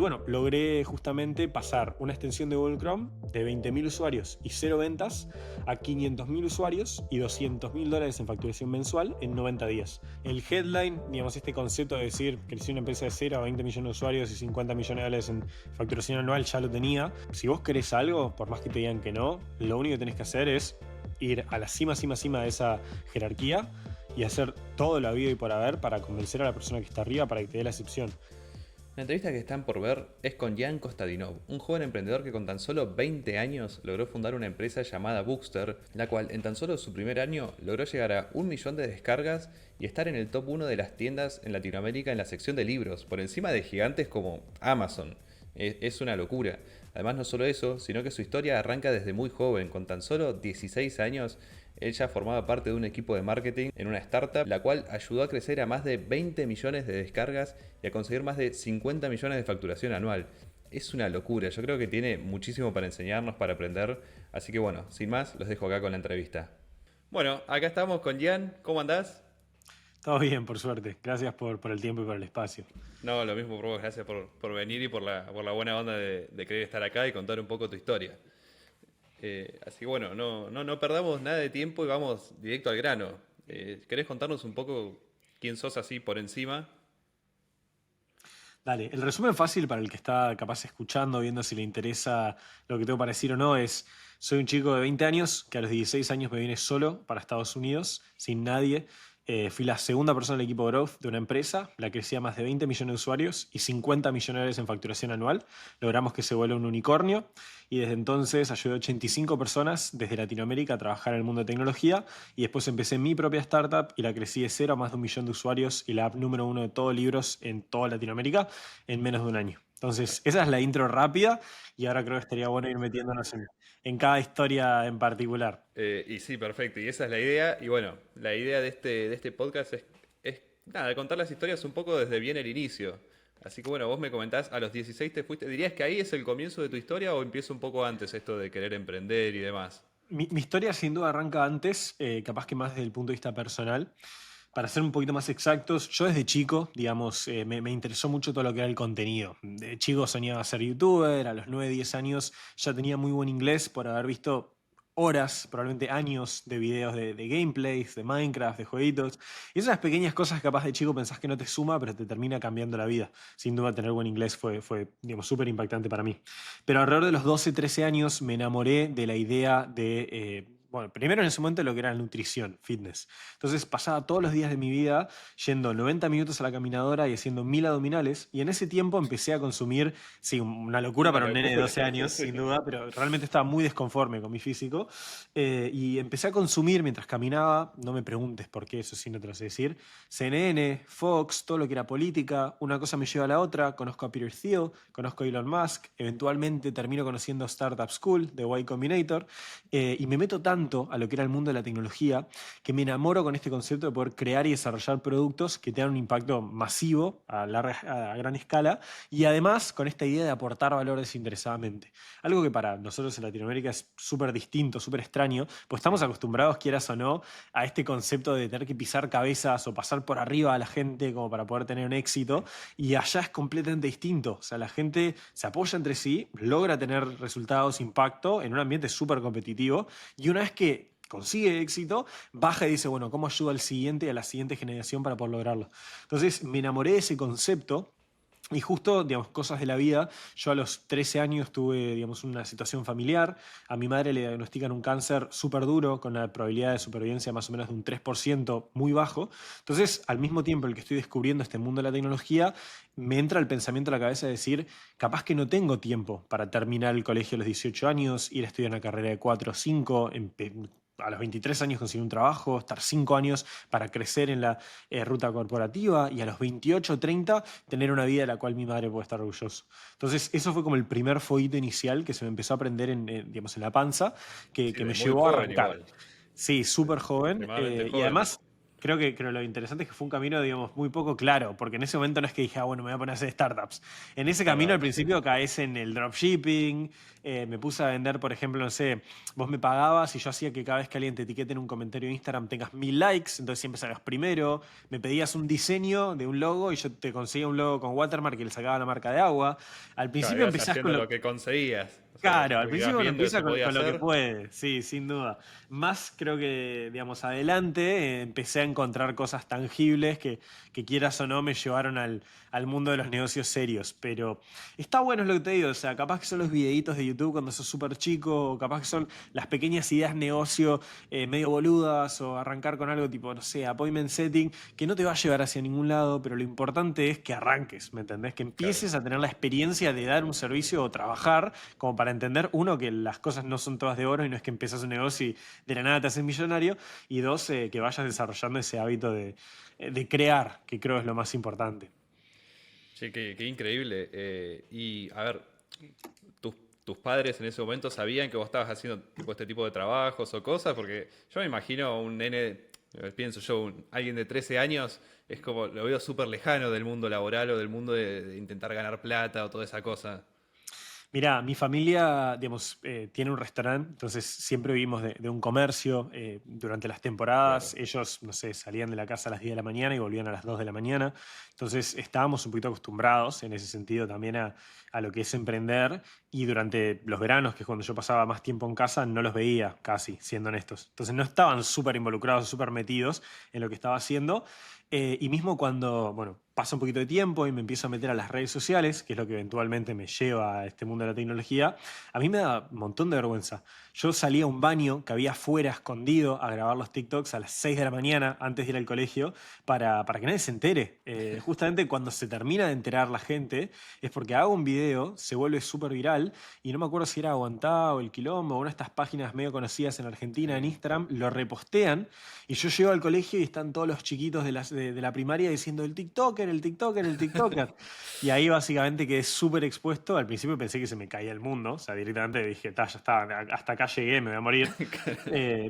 bueno, logré justamente pasar una extensión de Google Chrome de 20.000 usuarios y cero ventas a 500.000 usuarios y $200.000 en facturación mensual en 90 días. El headline, digamos, este concepto de decir crecí una empresa de 0 a 20 millones de usuarios y 50 millones de dólares en facturación anual, ya lo tenía. Si vos querés algo, por más que te digan que no, lo único que tenés que hacer es ir a la cima de esa jerarquía y hacer todo lo habido y por haber para convencer a la persona que está arriba para que te dé la excepción. La entrevista que están por ver es con Jan Kostadinov, un joven emprendedor que con tan solo 20 años logró fundar una empresa llamada Bookster, la cual en tan solo su primer año logró llegar a 1 millón de descargas y estar en el top 1 de las tiendas en Latinoamérica en la sección de libros, por encima de gigantes como Amazon. Es una locura. Además, no solo eso, sino que su historia arranca desde muy joven. Con tan solo 16 años, él ya formaba parte de un equipo de marketing en una startup, la cual ayudó a crecer a más de 20 millones de descargas y a conseguir más de 50 millones de facturación anual. Es una locura, yo creo que tiene muchísimo para enseñarnos, para aprender. Así que bueno, sin más, los dejo acá con la entrevista. Bueno, acá estamos con Jan. ¿Cómo andás? Todo bien, por suerte. Gracias por el tiempo y por el espacio. No, lo mismo por vos, gracias por venir y por la buena onda de querer estar acá y contar un poco tu historia. Así que bueno, no perdamos nada de tiempo y vamos directo al grano. ¿Querés contarnos un poco quién sos así por encima? Dale, el resumen fácil para el que está capaz escuchando, viendo si le interesa lo que tengo para decir o no, es: soy un chico de 20 años que a los 16 años me vine solo para Estados Unidos, sin nadie. Fui la segunda persona del equipo Growth de una empresa, la crecía a más de 20 millones de usuarios y 50 millones en facturación anual. Logramos que se vuelva un unicornio y desde entonces ayudé a 85 personas desde Latinoamérica a trabajar en el mundo de tecnología, y después empecé mi propia startup y la crecí de cero a más de 1 millón de usuarios y la app número uno de todos libros en toda Latinoamérica en menos de un año. Entonces, esa es la intro rápida y ahora creo que estaría bueno ir metiéndonos en cada historia en particular. Y sí, perfecto. Y esa es la idea. Y bueno, la idea de este podcast es nada, contar las historias un poco desde bien el inicio. Así que bueno, vos me comentás, a los 16 te fuiste. ¿Dirías que ahí es el comienzo de tu historia o empieza un poco antes esto de querer emprender y demás? Mi historia sin duda arranca antes, capaz que más desde el punto de vista personal. Para ser un poquito más exactos, yo desde chico, digamos, me interesó mucho todo lo que era el contenido. De chico soñaba ser youtuber, a los 9 10 años ya tenía muy buen inglés por haber visto horas, probablemente años de videos de gameplays, de Minecraft, de jueguitos. Y esas pequeñas cosas capaz de chico pensás que no te suma, pero te termina cambiando la vida. Sin duda tener buen inglés fue digamos, súper impactante para mí. Pero alrededor de los 12 13 años me enamoré de la idea de... bueno, primero en ese momento lo que era nutrición, fitness. Entonces pasaba todos los días de mi vida yendo 90 minutos a la caminadora y haciendo 1.000 abdominales. Y en ese tiempo empecé a consumir, sí, una locura Una para un nene de locura. 12 años, sin duda, pero realmente estaba muy desconforme con mi físico. Y empecé a consumir mientras caminaba, no me preguntes por qué, eso sí no te lo sé decir, CNN, Fox, todo lo que era política, una cosa me lleva a la otra, conozco a Peter Thiel, conozco a Elon Musk, eventualmente termino conociendo Startup School de Y Combinator, y me meto tanto a lo que era el mundo de la tecnología que me enamoro con este concepto de poder crear y desarrollar productos que tengan un impacto masivo a gran escala, y además con esta idea de aportar valor desinteresadamente. Algo que para nosotros en Latinoamérica es súper distinto, súper extraño, pues estamos acostumbrados, quieras o no, a este concepto de tener que pisar cabezas o pasar por arriba a la gente como para poder tener un éxito, y allá es completamente distinto. O sea, la gente se apoya entre sí, logra tener resultados, impacto en un ambiente súper competitivo, y una vez que consigue éxito, baja y dice, bueno, ¿cómo ayuda al siguiente y a la siguiente generación para poder lograrlo? Entonces me enamoré de ese concepto. Y justo, digamos, cosas de la vida, yo a los 13 años tuve, digamos, una situación familiar. A mi madre le diagnostican un cáncer súper duro, con la probabilidad de supervivencia más o menos de un 3%, muy bajo. Entonces, al mismo tiempo el que estoy descubriendo este mundo de la tecnología, me entra el pensamiento a la cabeza de decir, capaz que no tengo tiempo para terminar el colegio a los 18 años, ir a estudiar una carrera de 4 o 5, a los 23 años conseguir un trabajo, estar 5 años para crecer en la ruta corporativa, y a los 28 30 tener una vida de la cual mi madre puede estar orgullosa. Entonces, eso fue como el primer fueguito inicial que se me empezó a prender digamos, en la panza, Sí, que de me muy llevó a joven arrancar. igual. Sí, súper joven, Extremadamente y joven. además creo lo interesante es que fue un camino, digamos, muy poco claro, porque en ese momento no es que dije, bueno, me voy a poner a hacer startups. En ese camino al Startups. principio caes en el dropshipping, me puse a vender, por ejemplo, no sé, vos me pagabas y yo hacía que cada vez que alguien te etiquete en un comentario de Instagram tengas 1000 likes, entonces siempre salgas primero, me pedías un diseño de un logo y yo te conseguía un logo con watermark y le sacaba la marca de agua. Al Claro, principio ibas empezás con haciendo lo... lo que conseguías. O sea, Claro, al lo que ibas principio uno viendo que empieza se podía con lo que hacer. puede, sí, sin duda. Más creo que, digamos, adelante empecé a encontrar cosas tangibles que quieras o no me llevaron al mundo de los negocios serios. Pero está bueno es lo que te digo, o sea, capaz que son los videitos de YouTube cuando sos súper chico, o capaz que son las pequeñas ideas negocio medio boludas, o arrancar con algo tipo, no sé, appointment setting, que no te va a llevar hacia ningún lado, pero lo importante es que arranques, ¿me entendés? Que Claro. empieces a tener la experiencia de dar un servicio o trabajar como para entender, uno, que las cosas no son todas de oro y no es que empezás un negocio y de la nada te haces millonario, y dos, que vayas desarrollando ese hábito de crear, que creo es lo más importante. Che, qué increíble. Y a ver, tus, tus padres en ese momento sabían que vos estabas haciendo tipo, este tipo de trabajos o cosas, porque yo me imagino un nene, pienso yo, alguien de 13 años, es como, lo veo súper lejano del mundo laboral o del mundo de intentar ganar plata o toda esa cosa. Mira, mi familia, digamos, tiene un restaurante, entonces siempre vivimos de un comercio. Durante las temporadas, Claro. ellos, no sé, salían de la casa a las 10 de la mañana y volvían a las 2 de la mañana. Entonces estábamos un poquito acostumbrados en ese sentido también a lo que es emprender. Y durante los veranos, que es cuando yo pasaba más tiempo en casa, no los veía casi, siendo honestos. Entonces no estaban súper involucrados, súper metidos en lo que estaba haciendo. Y mismo cuando, bueno, pasa un poquito de tiempo y me empiezo a meter a las redes sociales, que es lo que eventualmente me lleva a este mundo de la tecnología, a mí me da un montón de vergüenza. Yo salía a un baño que había afuera escondido a grabar los TikToks a las 6 de la mañana antes de ir al colegio para que nadie se entere. Justamente cuando se termina de enterar la gente es porque hago un video, se vuelve súper viral y no me acuerdo si era Aguantá o El Quilombo o una de estas páginas medio conocidas en Argentina, en Sí. Instagram, lo repostean y yo llego al colegio y están todos los chiquitos de la primaria diciendo el TikToker, el TikToker, el TikToker. Y ahí básicamente quedé súper expuesto. Al principio pensé que se me caía el mundo. O sea, directamente dije, "Ta, ya está, hasta acá llegué, me voy a morir".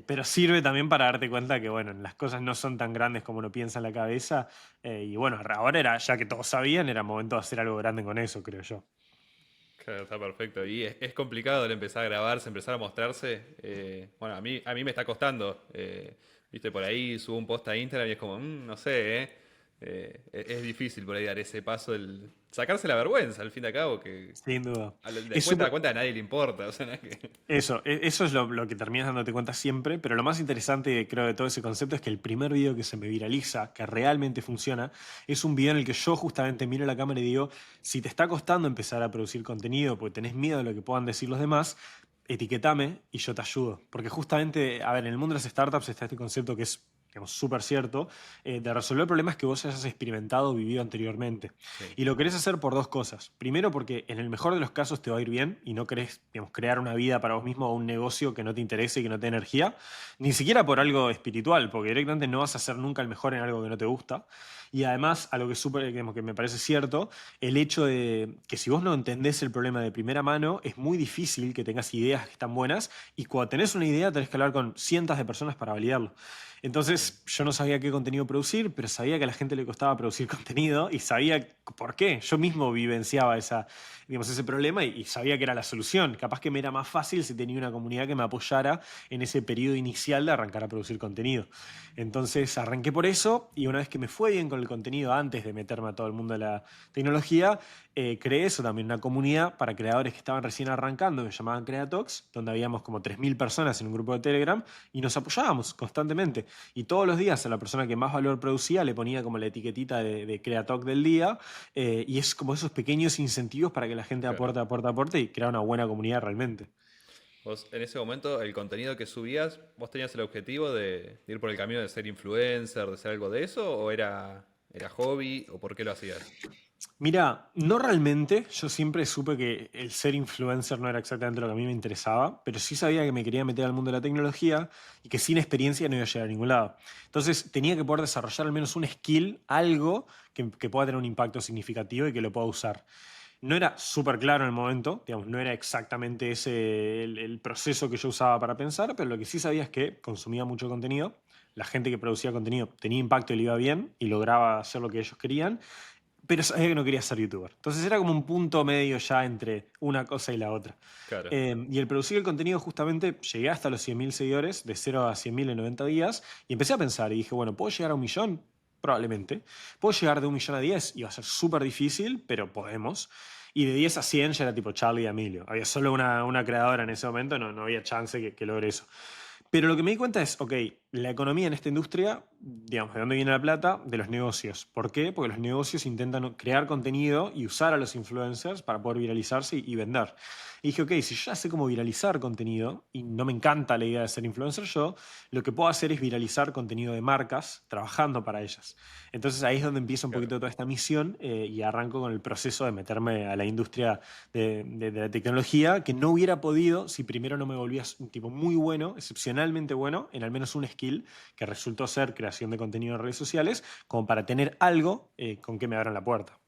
Pero sirve también para darte cuenta que, bueno, las cosas no son tan grandes como uno piensa en la cabeza. Y bueno, ahora era, ya que todos sabían, era momento de hacer algo grande con eso, creo yo. Claro, está perfecto. Y es complicado el empezar a grabarse, empezar a mostrarse. Bueno, a mí me está costando. Viste, por ahí subo un post a Instagram y es como, no sé, ¿eh? Es difícil por ahí dar ese paso, sacarse la vergüenza, al fin y al cabo, que Sin duda. Es después te das súper. cuenta a nadie le importa. O sea, no es que... Eso es lo que terminas dándote cuenta siempre, pero lo más interesante, creo, de todo ese concepto es que el primer video que se me viraliza, que realmente funciona, es un video en el que yo justamente miro la cámara y digo, si te está costando empezar a producir contenido porque tenés miedo de lo que puedan decir los demás, etiquetame y yo te ayudo. Porque justamente, a ver, en el mundo de las startups está este concepto que es, digamos, súper cierto, de resolver problemas que vos hayas experimentado o vivido anteriormente. Sí, Y lo querés hacer por dos cosas. Primero, porque en el mejor de los casos te va a ir bien y no querés, digamos, crear una vida para vos mismo o un negocio que no te interese y que no te dé energía. Ni siquiera por algo espiritual, porque directamente no vas a ser nunca el mejor en algo que no te gusta. Y además, a lo que, digamos, que me parece cierto, el hecho de que si vos no entendés el problema de primera mano, es muy difícil que tengas ideas que están buenas y cuando tenés una idea tenés que hablar con cientos de personas para validarlo. sí. Entonces yo no sabía qué contenido producir, pero sabía que a la gente le costaba producir contenido y sabía por qué. Yo mismo vivenciaba digamos, ese problema y sabía que era la solución. Capaz que me era más fácil si tenía una comunidad que me apoyara en ese periodo inicial de arrancar a producir contenido. Entonces arranqué por eso y una vez que me fue bien con el contenido antes de meterme a todo el mundo de la tecnología, creé eso también, una comunidad para creadores que estaban recién arrancando, que se llamaban Creatox, donde habíamos como 3000 personas en un grupo de Telegram y nos apoyábamos constantemente. Y todos los días a la persona que más valor producía le ponía como la etiquetita de Creatalk del día. Y es como esos pequeños incentivos para que la gente Claro. aporte, aporte, aporte y crear una buena comunidad realmente. Vos en ese momento, el contenido que subías, ¿vos tenías el objetivo de ir por el camino de ser influencer, de ser algo de eso? ¿O era hobby? ¿O por qué lo hacías? Mira, no realmente, yo siempre supe que el ser influencer no era exactamente lo que a mí me interesaba, pero sí sabía que me quería meter al mundo de la tecnología y que sin experiencia no iba a llegar a ningún lado. Entonces tenía que poder desarrollar al menos un skill, algo que pueda tener un impacto significativo y que lo pueda usar. No era súper claro en el momento, digamos, no era exactamente ese el proceso que yo usaba para pensar, pero lo que sí sabía es que consumía mucho contenido, la gente que producía contenido tenía impacto y le iba bien y lograba hacer lo que ellos querían, pero sabía que no quería ser youtuber. Entonces era como un punto medio ya entre una cosa y la otra. Claro. Y el producir el contenido justamente llegué hasta los 100.000 seguidores, de 0 a 100.000 en 90 días, y empecé a pensar y dije, bueno, ¿puedo llegar a 1.000.000? Probablemente. ¿Puedo llegar de 1.000.000 a 10? Iba a ser súper difícil, pero podemos. Y de 10 a 100 ya era tipo Charlie y Emilio. Había solo una creadora en ese momento, no había chance que logre eso. Pero lo que me di cuenta es, ok, la economía en esta industria, digamos, ¿de dónde viene la plata? De los negocios. ¿Por qué? Porque los negocios intentan crear contenido y usar a los influencers para poder viralizarse y vender. Y dije, ok, si yo ya sé cómo viralizar contenido y no me encanta la idea de ser influencer yo, lo que puedo hacer es viralizar contenido de marcas trabajando para ellas. Entonces ahí es donde empieza un Claro. poquito toda esta misión y arranco con el proceso de meterme a la industria de la tecnología que no hubiera podido si primero no me volvías un tipo muy bueno, excepcionalmente bueno, en al menos un skill que resultó ser creación de contenido en redes sociales, como para tener algo con que me abran la puerta.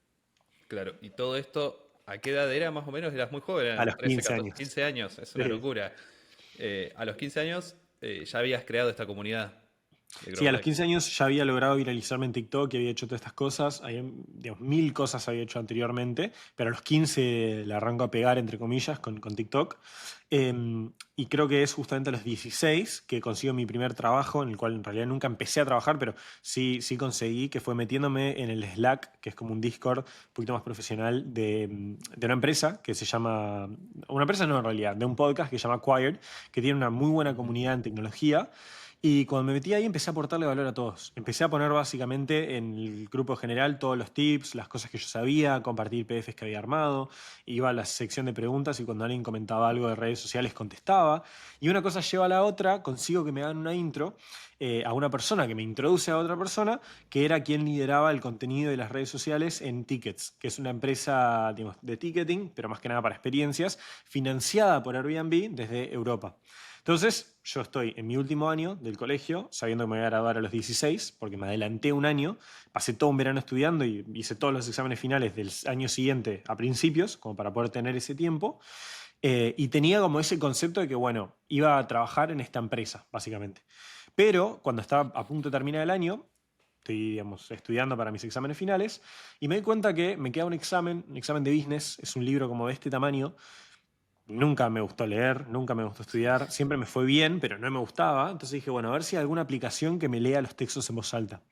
Claro. Y todo esto, ¿a qué edad era más o menos? Eras muy joven, A eran los 13, 15 14, años. 15 años, es una Sí. locura. A los 15 años ya habías creado esta comunidad de Sí, a los Growlex. 15 años ya había logrado viralizarme en TikTok y había hecho todas estas cosas. Había, digamos, 1.000 cosas había hecho anteriormente, pero a los 15 la arranco a pegar, entre comillas, con TikTok. Y creo que es justamente a los 16 que consigo mi primer trabajo, en el cual en realidad nunca empecé a trabajar, pero sí conseguí, que fue metiéndome en el Slack, que es como un Discord un poquito más profesional de una empresa que se llama, una empresa no en realidad, de un podcast que se llama Acquired, que tiene una muy buena comunidad en tecnología. Y cuando me metí ahí empecé a aportarle valor a todos. Empecé a poner básicamente en el grupo general todos los tips, las cosas que yo sabía, compartir PDFs que había armado. Iba a la sección de preguntas y cuando alguien comentaba algo de redes sociales contestaba. Y una cosa lleva a la otra, consigo que me hagan una intro a una persona que me introduce a otra persona, que era quien lideraba el contenido de las redes sociales en Tickets, que es una empresa, digamos, de ticketing, pero más que nada para experiencias, financiada por Airbnb desde Europa. Entonces, yo estoy en mi último año del colegio, sabiendo que me voy a graduar a los 16, porque me adelanté un año, pasé todo un verano estudiando y hice todos los exámenes finales del año siguiente a principios, como para poder tener ese tiempo. Y tenía como ese concepto de que, bueno, iba a trabajar en esta empresa, básicamente. Pero cuando estaba a punto de terminar el año, estoy, digamos, estudiando para mis exámenes finales, y me di cuenta que me queda un examen de business, es un libro como de este tamaño. Nunca me gustó leer, nunca me gustó estudiar, siempre me fue bien, pero no me gustaba. Entonces dije, bueno, a ver si hay alguna aplicación que me lea los textos en voz alta.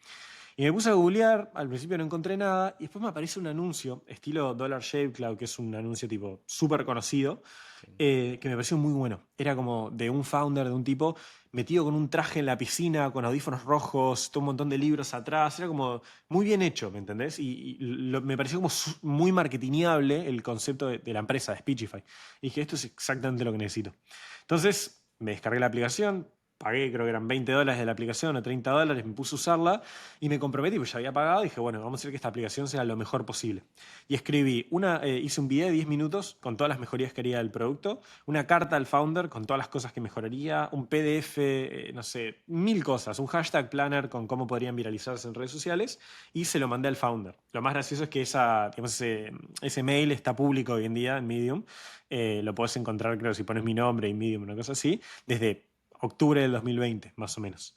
Y me puse a googlear, al principio no encontré nada, y después me aparece un anuncio, estilo Dollar Shave Club, que es un anuncio tipo súper conocido, Sí. que me pareció muy bueno. Era como de un founder, de un tipo metido con un traje en la piscina, con audífonos rojos, todo un montón de libros atrás. Era como muy bien hecho, ¿me entendés? Y me pareció como muy marketingable el concepto de la empresa, de Speechify. Y dije, esto es exactamente lo que necesito. Entonces me descargué la aplicación, pagué, creo que eran $20 de la aplicación o $30, me puse a usarla y me comprometí, porque ya había pagado, y dije, bueno, vamos a hacer que esta aplicación sea lo mejor posible. Y escribí, hice un video de 10 minutos con todas las mejorías que haría del producto, una carta al founder con todas las cosas que mejoraría, un PDF, no sé, 1.000 cosas, un hashtag planner con cómo podrían viralizarse en redes sociales, y se lo mandé al founder. Lo más gracioso es que digamos, ese mail está público hoy en día en Medium. Lo podés encontrar, creo, si pones mi nombre y Medium, una cosa así, desde octubre del 2020, más o menos.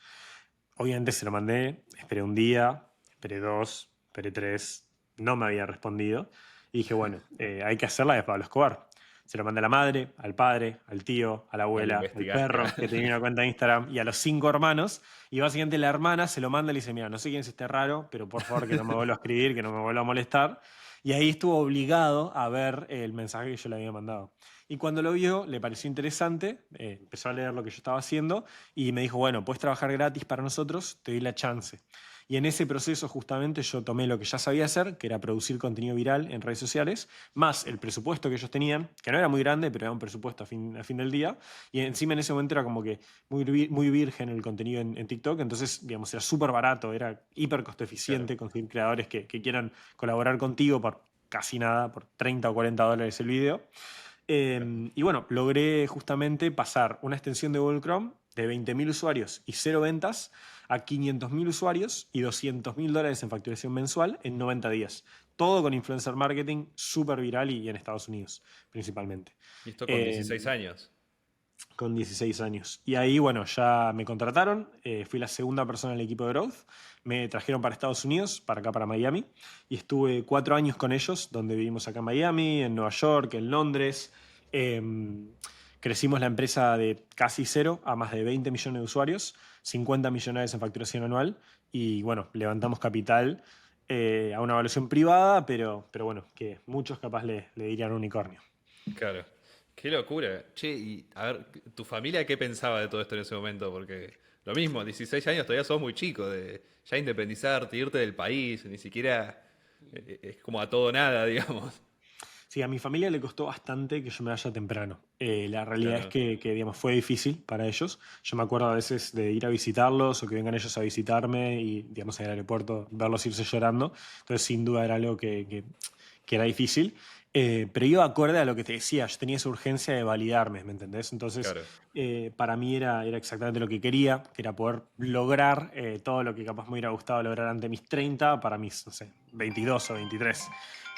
Obviamente se lo mandé, esperé un día, esperé dos, esperé tres, no me había respondido. Y dije, bueno, hay que hacerla de Pablo Escobar. Se lo mandé a la madre, al padre, al tío, a la Ah, lo abuela, al investigaste. perro que tenía una cuenta de Instagram y a los 5 hermanos. Y básicamente la hermana se lo manda y le dice, mira, no sé quién es este raro, pero por favor que no me vuelva a escribir, que no me vuelva a molestar. Y ahí estuvo obligado a ver el mensaje que yo le había mandado. Y cuando lo vio, le pareció interesante, empezó a leer lo que yo estaba haciendo y me dijo, bueno, puedes trabajar gratis para nosotros, te doy la chance. Y en ese proceso justamente yo tomé lo que ya sabía hacer, que era producir contenido viral en redes sociales, más el presupuesto que ellos tenían, que no era muy grande, pero era un presupuesto a fin del día. Y encima en ese momento era como que muy virgen el contenido en TikTok, entonces, digamos, era súper barato, era hiper costo Claro. eficiente conseguir creadores que quieran colaborar contigo por casi nada, por $30 o $40 el video. Y bueno, logré justamente pasar una extensión de Google Chrome de 20.000 usuarios y cero ventas a 500.000 usuarios y $200.000 en facturación mensual en 90 días. Todo con influencer marketing súper viral y en Estados Unidos principalmente. Y esto con Eh, 16 años. con 16 años. Y ahí, bueno, ya me contrataron, fui la segunda persona en el equipo de Growth, me trajeron para Estados Unidos, para acá, para Miami, y estuve 4 años con ellos, donde vivimos acá en Miami, en Nueva York, en Londres. Em, Crecimos la empresa de casi cero a más de 20 millones de usuarios, 50 millones en facturación anual, y bueno, levantamos capital a una evaluación privada, pero bueno, que muchos capaz le dirían unicornio. Claro. Qué locura. Che, y a ver, ¿tu familia qué pensaba de todo esto en ese momento? Porque lo mismo, 16 años todavía sos muy chico, de ya independizarte, irte del país, ni siquiera es como a todo o nada, digamos. Sí, a mi familia le costó bastante que yo me vaya temprano. La realidad es Claro. que, digamos, fue difícil para ellos. Yo me acuerdo a veces de ir a visitarlos o que vengan ellos a visitarme y, digamos, en el aeropuerto verlos irse llorando. Entonces, sin duda era algo que era difícil. Pero iba acorde a lo que te decía. Yo tenía esa urgencia de validarme, ¿me entendés? Entonces, Claro. para mí era exactamente lo que quería, que era poder lograr todo lo que capaz me hubiera gustado lograr ante mis 30 para mis, no sé, 22 o 23.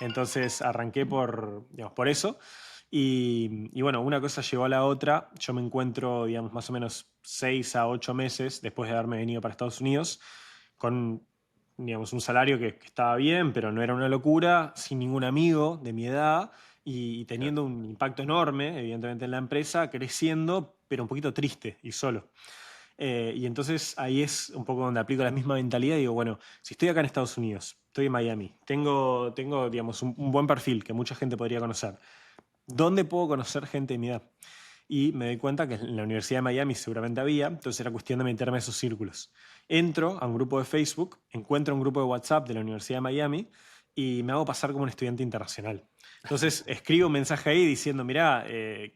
Entonces arranqué digamos, por eso. Y bueno, una cosa llevó a la otra. Yo me encuentro, digamos, más o menos 6 a 8 meses después de haberme venido para Estados Unidos con, digamos, un salario que estaba bien, pero no era una locura, sin ningún amigo de mi edad y Claro. teniendo un impacto enorme, evidentemente, en la empresa, creciendo, pero un poquito triste y solo. Y entonces ahí es un poco donde aplico la misma mentalidad y digo, bueno, si estoy acá en Estados Unidos, estoy en Miami, tengo digamos, un buen perfil que mucha gente podría conocer, ¿dónde puedo conocer gente de mi edad? Y me doy cuenta que en la Universidad de Miami seguramente había, entonces era cuestión de meterme a esos círculos. Entro a un grupo de Facebook, encuentro un grupo de WhatsApp de la Universidad de Miami y me hago pasar como un estudiante internacional. Entonces escribo un mensaje ahí diciendo, mirá,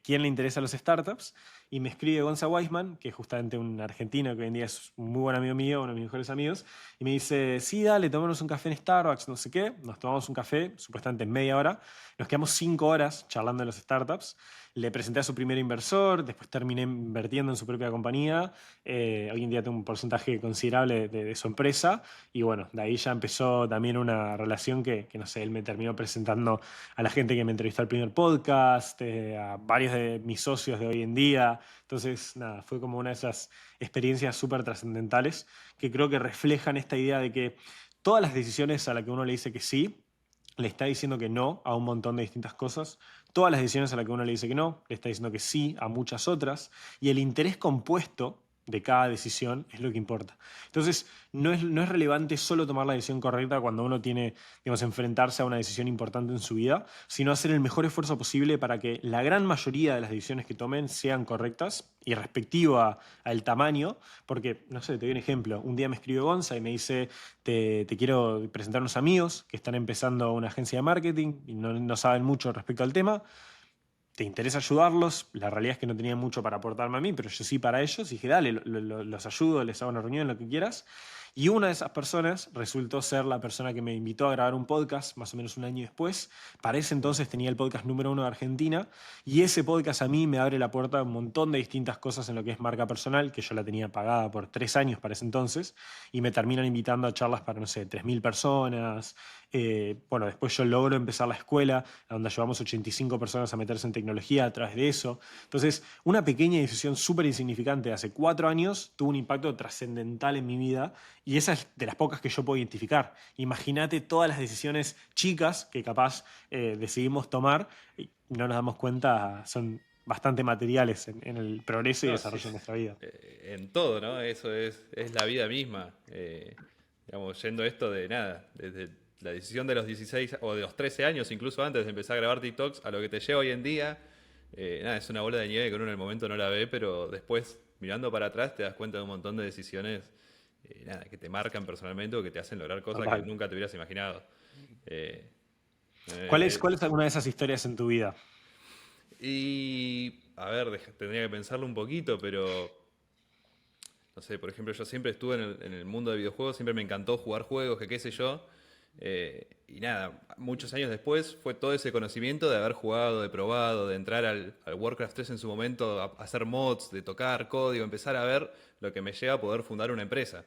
¿quién le interesa a los startups? Y me escribe Gonza Weisman, que es justamente un argentino que hoy en día es un muy buen amigo mío, uno de mis mejores amigos, y me dice, sí, dale, tomémonos un café en Starbucks, no sé qué. Nos tomamos un café, supuestamente en media hora. Nos quedamos 5 horas charlando de los startups. Le presenté a su primer inversor, después terminé invirtiendo en su propia compañía. Hoy en día tengo un porcentaje considerable de su empresa. Y bueno, de ahí ya empezó también una relación que, no sé, él me terminó presentando a la gente que me entrevistó al primer podcast, a varios de mis socios de hoy en día. Entonces, nada, fue como una de esas experiencias súper trascendentales que creo que reflejan esta idea de que todas las decisiones a las que uno le dice que sí, le está diciendo que no a un montón de distintas cosas. Todas las decisiones a las que uno le dice que no, le está diciendo que sí a muchas otras. Y el interés compuesto de cada decisión es lo que importa. Entonces, no es relevante solo tomar la decisión correcta cuando uno tiene, digamos, enfrentarse a una decisión importante en su vida, sino hacer el mejor esfuerzo posible para que la gran mayoría de las decisiones que tomen sean correctas y respectivo al tamaño. Porque, no sé, te doy un ejemplo. Un día me escribió Gonza y me dice, te quiero presentar unos amigos que están empezando una agencia de marketing y no saben mucho respecto al tema. ¿Te interesa ayudarlos? La realidad es que no tenía mucho para aportarme a mí, pero yo sí para ellos. Y dije, dale, los ayudo, les hago una reunión, lo que quieras. Y una de esas personas resultó ser la persona que me invitó a grabar un podcast, más o menos un año después. Para ese entonces tenía el podcast número 1 de Argentina. Y ese podcast a mí me abre la puerta a un montón de distintas cosas en lo que es marca personal, que yo la tenía pagada por 3 años para ese entonces. Y me terminan invitando a charlas para, no sé, 3.000 personas. Bueno, después yo logro empezar la escuela, donde llevamos 85 personas a meterse en tecnología a través de eso. Entonces, una pequeña decisión súper insignificante de hace 4 años tuvo un impacto trascendental en mi vida y esa es de las pocas que yo puedo identificar. Imagínate todas las decisiones chicas que capaz decidimos tomar y no nos damos cuenta, son bastante materiales en el progreso y No, sí. desarrollo de nuestra vida. En todo, ¿no? Eso es la vida misma. Digamos, yendo esto de nada, desde la decisión de los 16 o de los 13 años, incluso antes de empezar a grabar TikToks, a lo que te lleva hoy en día, nada, es una bola de nieve que uno en el momento no la ve, pero después, mirando para atrás, te das cuenta de un montón de decisiones, nada, que te marcan personalmente o que te hacen lograr cosas que Total. nunca te hubieras imaginado. Eh, ¿Cuál eh, es, cuál es alguna de esas historias en tu vida? y, a ver, tendría que pensarlo un poquito, pero no sé, por ejemplo, yo siempre estuve en el mundo de videojuegos, siempre me encantó jugar juegos, que qué sé yo. Y nada, muchos años después fue todo ese conocimiento de haber jugado, de probado, de entrar al Warcraft 3 en su momento, a hacer mods, de tocar código, empezar a ver lo que me lleva a poder fundar una empresa.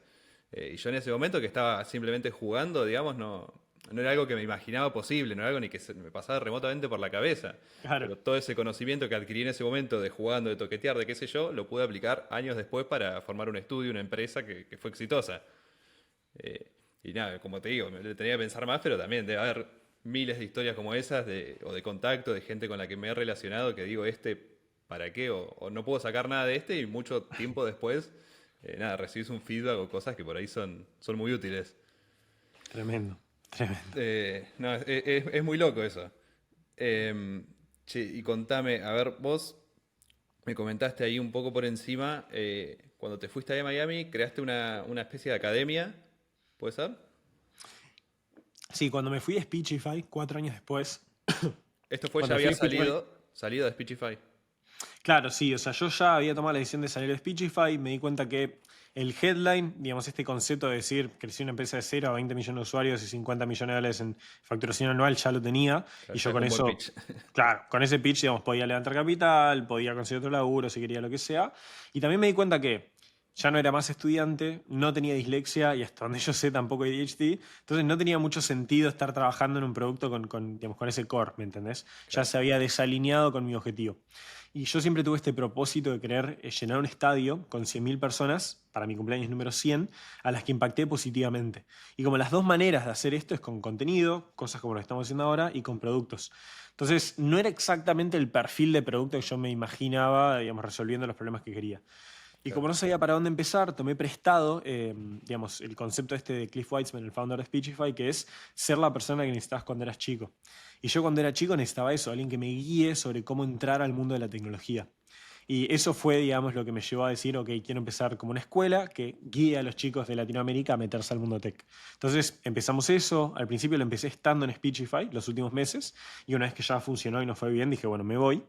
Y yo en ese momento que estaba simplemente jugando, digamos, no, no era algo que me imaginaba posible, no era algo ni que me pasaba remotamente por la cabeza. Claro. Pero todo ese conocimiento que adquirí en ese momento de jugando, de toquetear, de qué sé yo, lo pude aplicar años después para formar un estudio, una empresa que fue exitosa. Eh, y nada, como te digo, me tenía que pensar más, pero también debe haber miles de historias como esas o de contacto, de gente con la que me he relacionado que digo, ¿para qué? O no puedo sacar nada de y mucho tiempo después, nada, recibís un feedback o cosas que por ahí son muy útiles. Tremendo, tremendo. No, es muy loco eso. Che, y contame, a ver, vos me comentaste ahí un poco por encima, cuando te fuiste ahí a Miami, creaste una especie de academia, ¿puede ser? Sí, cuando me fui de Speechify, 4 años después, Esto fue, ya cuando me fui había de Speechify, salido de Speechify. claro, sí, o sea, yo ya había tomado la decisión de salir de Speechify, me di cuenta que el headline, digamos, este concepto de decir, crecí una empresa de 0 a 20 millones de usuarios y 50 millones de dólares en facturación anual, ya lo tenía, Claro, y ya yo es con un buen eso, pitch. claro, con ese pitch, digamos, podía levantar capital, podía conseguir otro laburo si quería lo que sea, y también me di cuenta que ya no era más estudiante, no tenía dislexia y hasta donde yo sé tampoco ADHD, entonces no tenía mucho sentido estar trabajando en un producto digamos, con ese core, ¿me entendés? Ya Claro, se había desalineado con mi objetivo. Y yo siempre tuve este propósito de querer llenar un estadio con 100.000 personas para mi cumpleaños número 100, a las que impacté positivamente. Y como las dos maneras de hacer esto es con contenido, cosas como lo estamos haciendo ahora, y con productos. Entonces, no era exactamente el perfil de producto que yo me imaginaba, digamos, resolviendo los problemas que quería. Y claro. como no sabía para dónde empezar, tomé prestado, digamos, el concepto este de Cliff Weitzman, el founder de Speechify, que es ser la persona que necesitabas cuando eras chico. Y yo cuando era chico necesitaba eso, alguien que me guíe sobre cómo entrar al mundo de la tecnología. Y eso fue, digamos, lo que me llevó a decir, ok, quiero empezar como una escuela que guíe a los chicos de Latinoamérica a meterse al mundo tech. Entonces empezamos eso, al principio lo empecé estando en Speechify los últimos meses, y una vez que ya funcionó y nos fue bien, dije, bueno, me voy.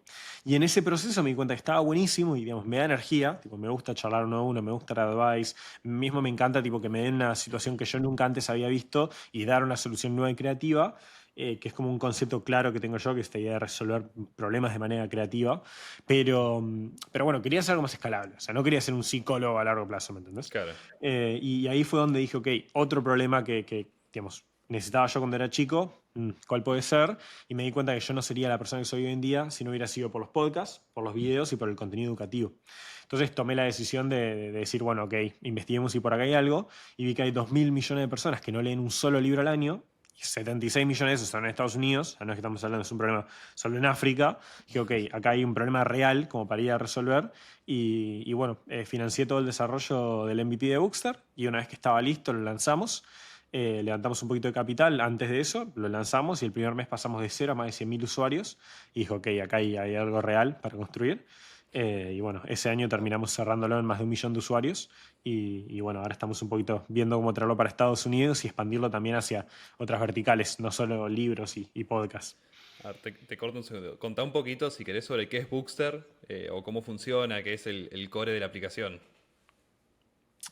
Y en ese proceso me di cuenta que estaba buenísimo y, digamos, me da energía, tipo, me gusta charlar uno a uno, me gusta dar advice, mismo me encanta, tipo, que me den una situación que yo nunca antes había visto y dar una solución nueva y creativa. Que es como un concepto claro que tengo yo, que es esta idea de resolver problemas de manera creativa. Pero bueno, quería ser algo más escalable. O sea, no quería ser un psicólogo a largo plazo, ¿me entendés? Claro, Y ahí fue donde dije, ok, otro problema digamos, necesitaba yo cuando era chico, ¿cuál puede ser? Y me di cuenta que yo no sería la persona que soy hoy en día si no hubiera sido por los podcasts, por los videos y por el contenido educativo. Entonces tomé la decisión de decir, bueno, ok, investiguemos si por acá hay algo, y vi que hay 2.000 millones de personas que no leen un solo libro al año, y 76 millones de esos están en Estados Unidos, no es que estamos hablando, es un problema solo en África. Dije, ok, acá hay un problema real como para ir a resolver. Y bueno, financié todo el desarrollo del MVP de Bookster, y una vez que estaba listo lo lanzamos. Levantamos un poquito de capital antes de eso, lo lanzamos y el primer mes pasamos de 0 a más de 100.000 usuarios. Y dije, ok, acá hay algo real para construir. Y bueno, ese año terminamos cerrándolo en más de 1 millón de usuarios. Y bueno, ahora estamos un poquito viendo cómo traerlo para Estados Unidos y expandirlo también hacia otras verticales, no solo libros y podcasts. a ver, te corto un segundo. Contá un poquito, si querés, sobre qué es Bookster, o cómo funciona, qué es el core de la aplicación.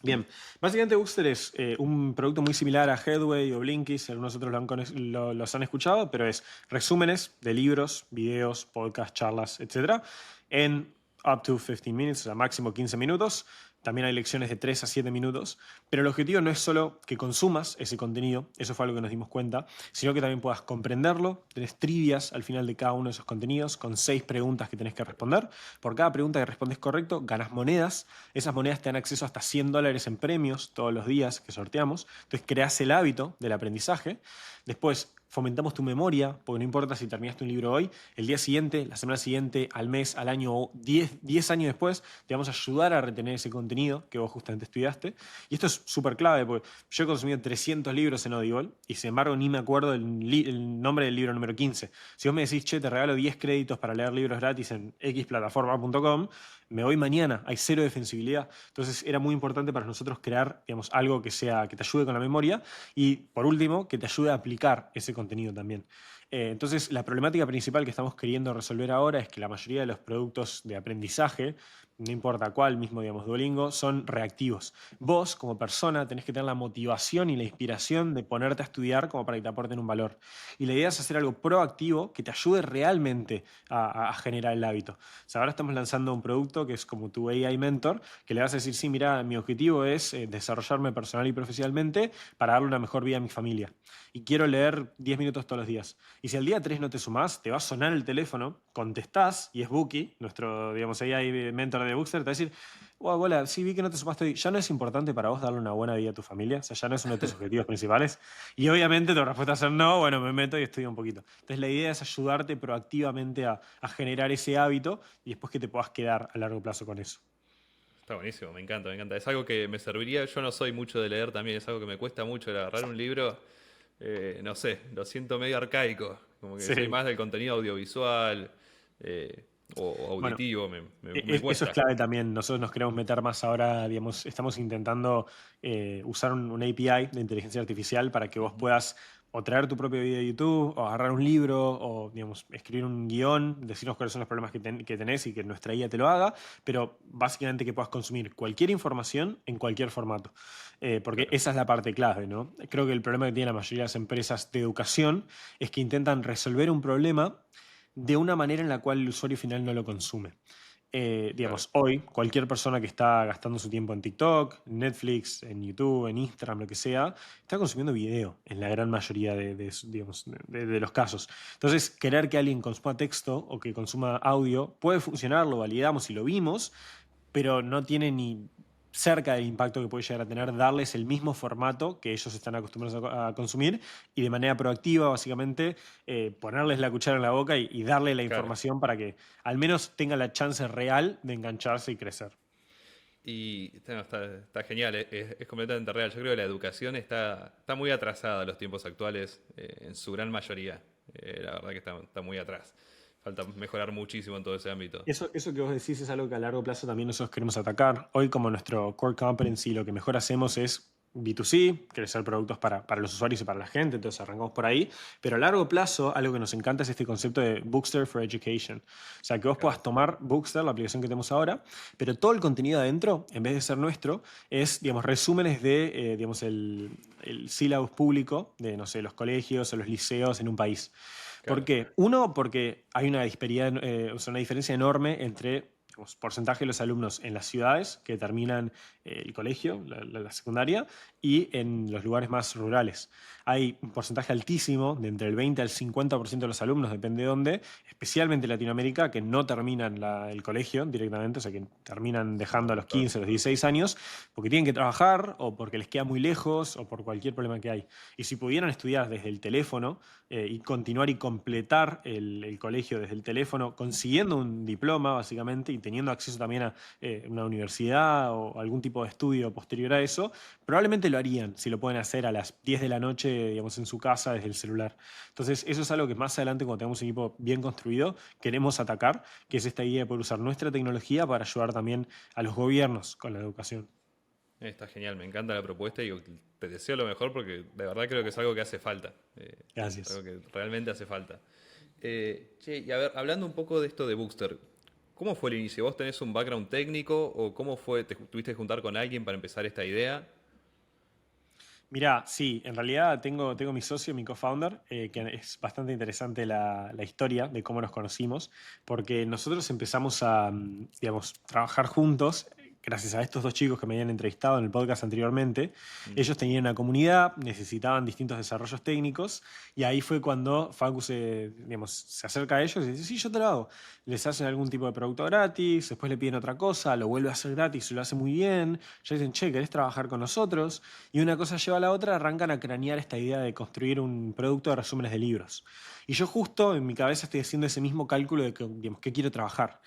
Bien, básicamente Bookster es un producto muy similar a Headway o Blinkist, algunos otros los han escuchado, pero es resúmenes de libros, videos, podcasts, charlas, etcétera, en up to 15 minutes, o sea, máximo 15 minutos. También hay lecciones de 3 a 7 minutos, pero el objetivo no es solo que consumas ese contenido, eso fue algo que nos dimos cuenta, sino que también puedas comprenderlo. Tenés trivias al final de cada uno de esos contenidos con 6 preguntas que tenés que responder. Por cada pregunta que respondes correcto, ganas monedas. Esas monedas te dan acceso hasta $100 en premios todos los días que sorteamos. Entonces creas el hábito del aprendizaje. Después fomentamos tu memoria, porque no importa si terminaste un libro hoy, el día siguiente, la semana siguiente, al mes, al año o 10 años después, te vamos a ayudar a retener ese contenido que vos justamente estudiaste. Y esto es súper clave, porque yo he consumido 300 libros en Audible y sin embargo ni me acuerdo el nombre del libro número 15. Si vos me decís, che, te regalo 10 créditos para leer libros gratis en xplataforma.com, me voy mañana, hay cero defensibilidad. Entonces era muy importante para nosotros crear, digamos, algo que te ayude con la memoria y, por último, que te ayude a aplicar ese contenido también. Entonces, la problemática principal que estamos queriendo resolver ahora es que la mayoría de los productos de aprendizaje, no importa cuál, mismo digamos Duolingo, son reactivos. Vos, como persona, tenés que tener la motivación y la inspiración de ponerte a estudiar como para que te aporten un valor. Y la idea es hacer algo proactivo que te ayude realmente a generar el hábito. O sea, ahora estamos lanzando un producto que es como tu AI Mentor, que le vas a decir, sí, mira, mi objetivo es desarrollarme personal y profesionalmente para darle una mejor vida a mi familia. Y quiero leer 10 minutos todos los días. Y si al día 3 no te sumás, te va a sonar el teléfono, contestás, y es Buki, nuestro, digamos, AI Mentor de Bookster, te va a decir, wow, hola, sí vi que no te sumaste hoy. ¿Ya no es importante para vos darle una buena vida a tu familia? O sea, ya no es uno de tus objetivos principales. Y obviamente tu respuesta va a ser no, bueno, me meto y estudio un poquito. Entonces la idea es ayudarte proactivamente a generar ese hábito y después que te puedas quedar a largo plazo con eso. Está buenísimo, me encanta, me encanta. Es algo que me serviría, yo no soy mucho de leer también, es algo que me cuesta mucho el agarrar un libro, no sé, lo siento medio arcaico, como que soy Sí. más del contenido audiovisual o Bueno, auditivo, me Eso es cuesta. clave también. Nosotros nos queremos meter más ahora, digamos, estamos intentando usar un API de inteligencia artificial para que vos Ujú. puedas o traer tu propio video de YouTube, o agarrar un libro, o, digamos, escribir un guión, decirnos cuáles son los problemas que tenés y que nuestra guía te lo haga, pero básicamente que puedas consumir cualquier información en cualquier formato. Porque Claro. esa es la parte clave, ¿no? Creo que el problema que tiene la mayoría de las empresas de educación es que intentan resolver un problema de una manera en la cual el usuario final no lo consume. Claro. Digamos, hoy cualquier persona que está gastando su tiempo en TikTok, en Netflix, en YouTube, en Instagram, lo que sea, está consumiendo video en la gran mayoría digamos, de los casos. Entonces, querer que alguien consuma texto o que consuma audio puede funcionar, lo validamos y lo vimos, pero no tiene ni cerca del impacto que puede llegar a tener darles el mismo formato que ellos están acostumbrados a consumir y de manera proactiva, básicamente, ponerles la cuchara en la boca y darle la Claro. información para que al menos tenga la chance real de engancharse y crecer. Y no, está genial, es completamente real. Yo creo que la educación está muy atrasada a los tiempos actuales, en su gran mayoría. La verdad que está muy atrás. Falta mejorar muchísimo en todo ese ámbito. Eso que vos decís es algo que a largo plazo también nosotros queremos atacar. Hoy, como nuestro core competency, lo que mejor hacemos es B2C, crecer productos para los usuarios y para la gente, entonces arrancamos por ahí. Pero a largo plazo, algo que nos encanta es este concepto de Bookster for Education. O sea, que vos puedas Claro. tomar Bookster, la aplicación que tenemos ahora, pero todo el contenido adentro, en vez de ser nuestro, es, digamos, resúmenes de, digamos, el sílabus público de, no sé, los colegios o los liceos en un país. ¿Por Claro. qué? Uno, porque hay una disparidad, o sea, una diferencia enorme entre digamos, porcentaje de los alumnos en las ciudades que terminan el colegio, la secundaria, y en los lugares más rurales. Hay un porcentaje altísimo, de entre el 20 al 50% de los alumnos, depende de dónde, especialmente en Latinoamérica, que no terminan el colegio directamente, o sea, que terminan Es un dejando a los montón. 15, a los 16 años, porque tienen que trabajar o porque les queda muy lejos o por cualquier problema que hay. Y si pudieran estudiar desde el teléfono, y continuar y completar el colegio desde el teléfono, consiguiendo un diploma básicamente y teniendo acceso también a una universidad o algún tipo de estudio posterior a eso, probablemente lo harían si lo pueden hacer a las 10 de la noche, digamos, en su casa desde el celular. Entonces, eso es algo que más adelante, cuando tengamos un equipo bien construido, queremos atacar, que es esta idea de poder usar nuestra tecnología para ayudar también a los gobiernos con la educación. Está genial, me encanta la propuesta y te deseo lo mejor porque de verdad creo que es algo que hace falta. Es algo Gracias. que realmente hace falta. Che, y a ver, hablando un poco de esto de Bookster, ¿cómo fue el inicio? ¿Vos tenés un background técnico o cómo fue? ¿Te tuviste que juntar con alguien para empezar esta idea? Mirá, sí, en realidad tengo mi socio, mi co-founder, que es bastante interesante la historia de cómo nos conocimos, porque nosotros empezamos a, digamos, trabajar juntos. Gracias a estos dos chicos que me habían entrevistado en el podcast anteriormente. Mm. Ellos tenían una comunidad, necesitaban distintos desarrollos técnicos, y ahí fue cuando Facu digamos, se acerca a ellos y dice, sí, yo te lo hago. Les hacen algún tipo de producto gratis, después le piden otra cosa, lo vuelve a hacer gratis y lo hace muy bien. Ya dicen, che, ¿querés trabajar con nosotros? Y una cosa lleva a la otra, arrancan a cranear esta idea de construir un producto de resúmenes de libros. Y yo justo en mi cabeza estoy haciendo ese mismo cálculo de que, digamos, qué quiero trabajar.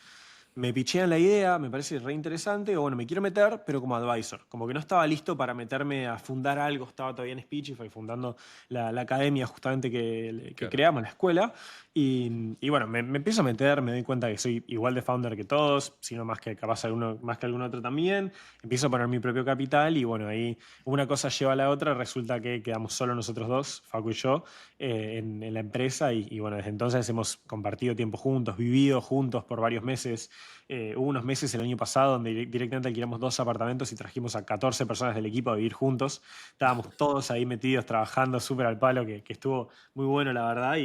Me pichean la idea, me parece re interesante, o bueno, me quiero meter, pero como advisor. Como que no estaba listo para meterme a fundar algo, estaba todavía en Speechify fundando la academia justamente que Claro. creamos, la escuela. Y bueno, me empiezo a meter, me doy cuenta que soy igual de founder que todos, sino más que capaz más que algún otro también. Empiezo a poner mi propio capital y bueno, ahí una cosa lleva a la otra, resulta que quedamos solo nosotros dos, Facu y yo, en la empresa y bueno, desde entonces hemos compartido tiempo juntos, vivido juntos por varios meses. Hubo unos meses el año pasado donde directamente alquilamos 2 apartamentos y trajimos a 14 personas del equipo a vivir juntos. Estábamos todos ahí metidos trabajando súper al palo, que estuvo muy bueno la verdad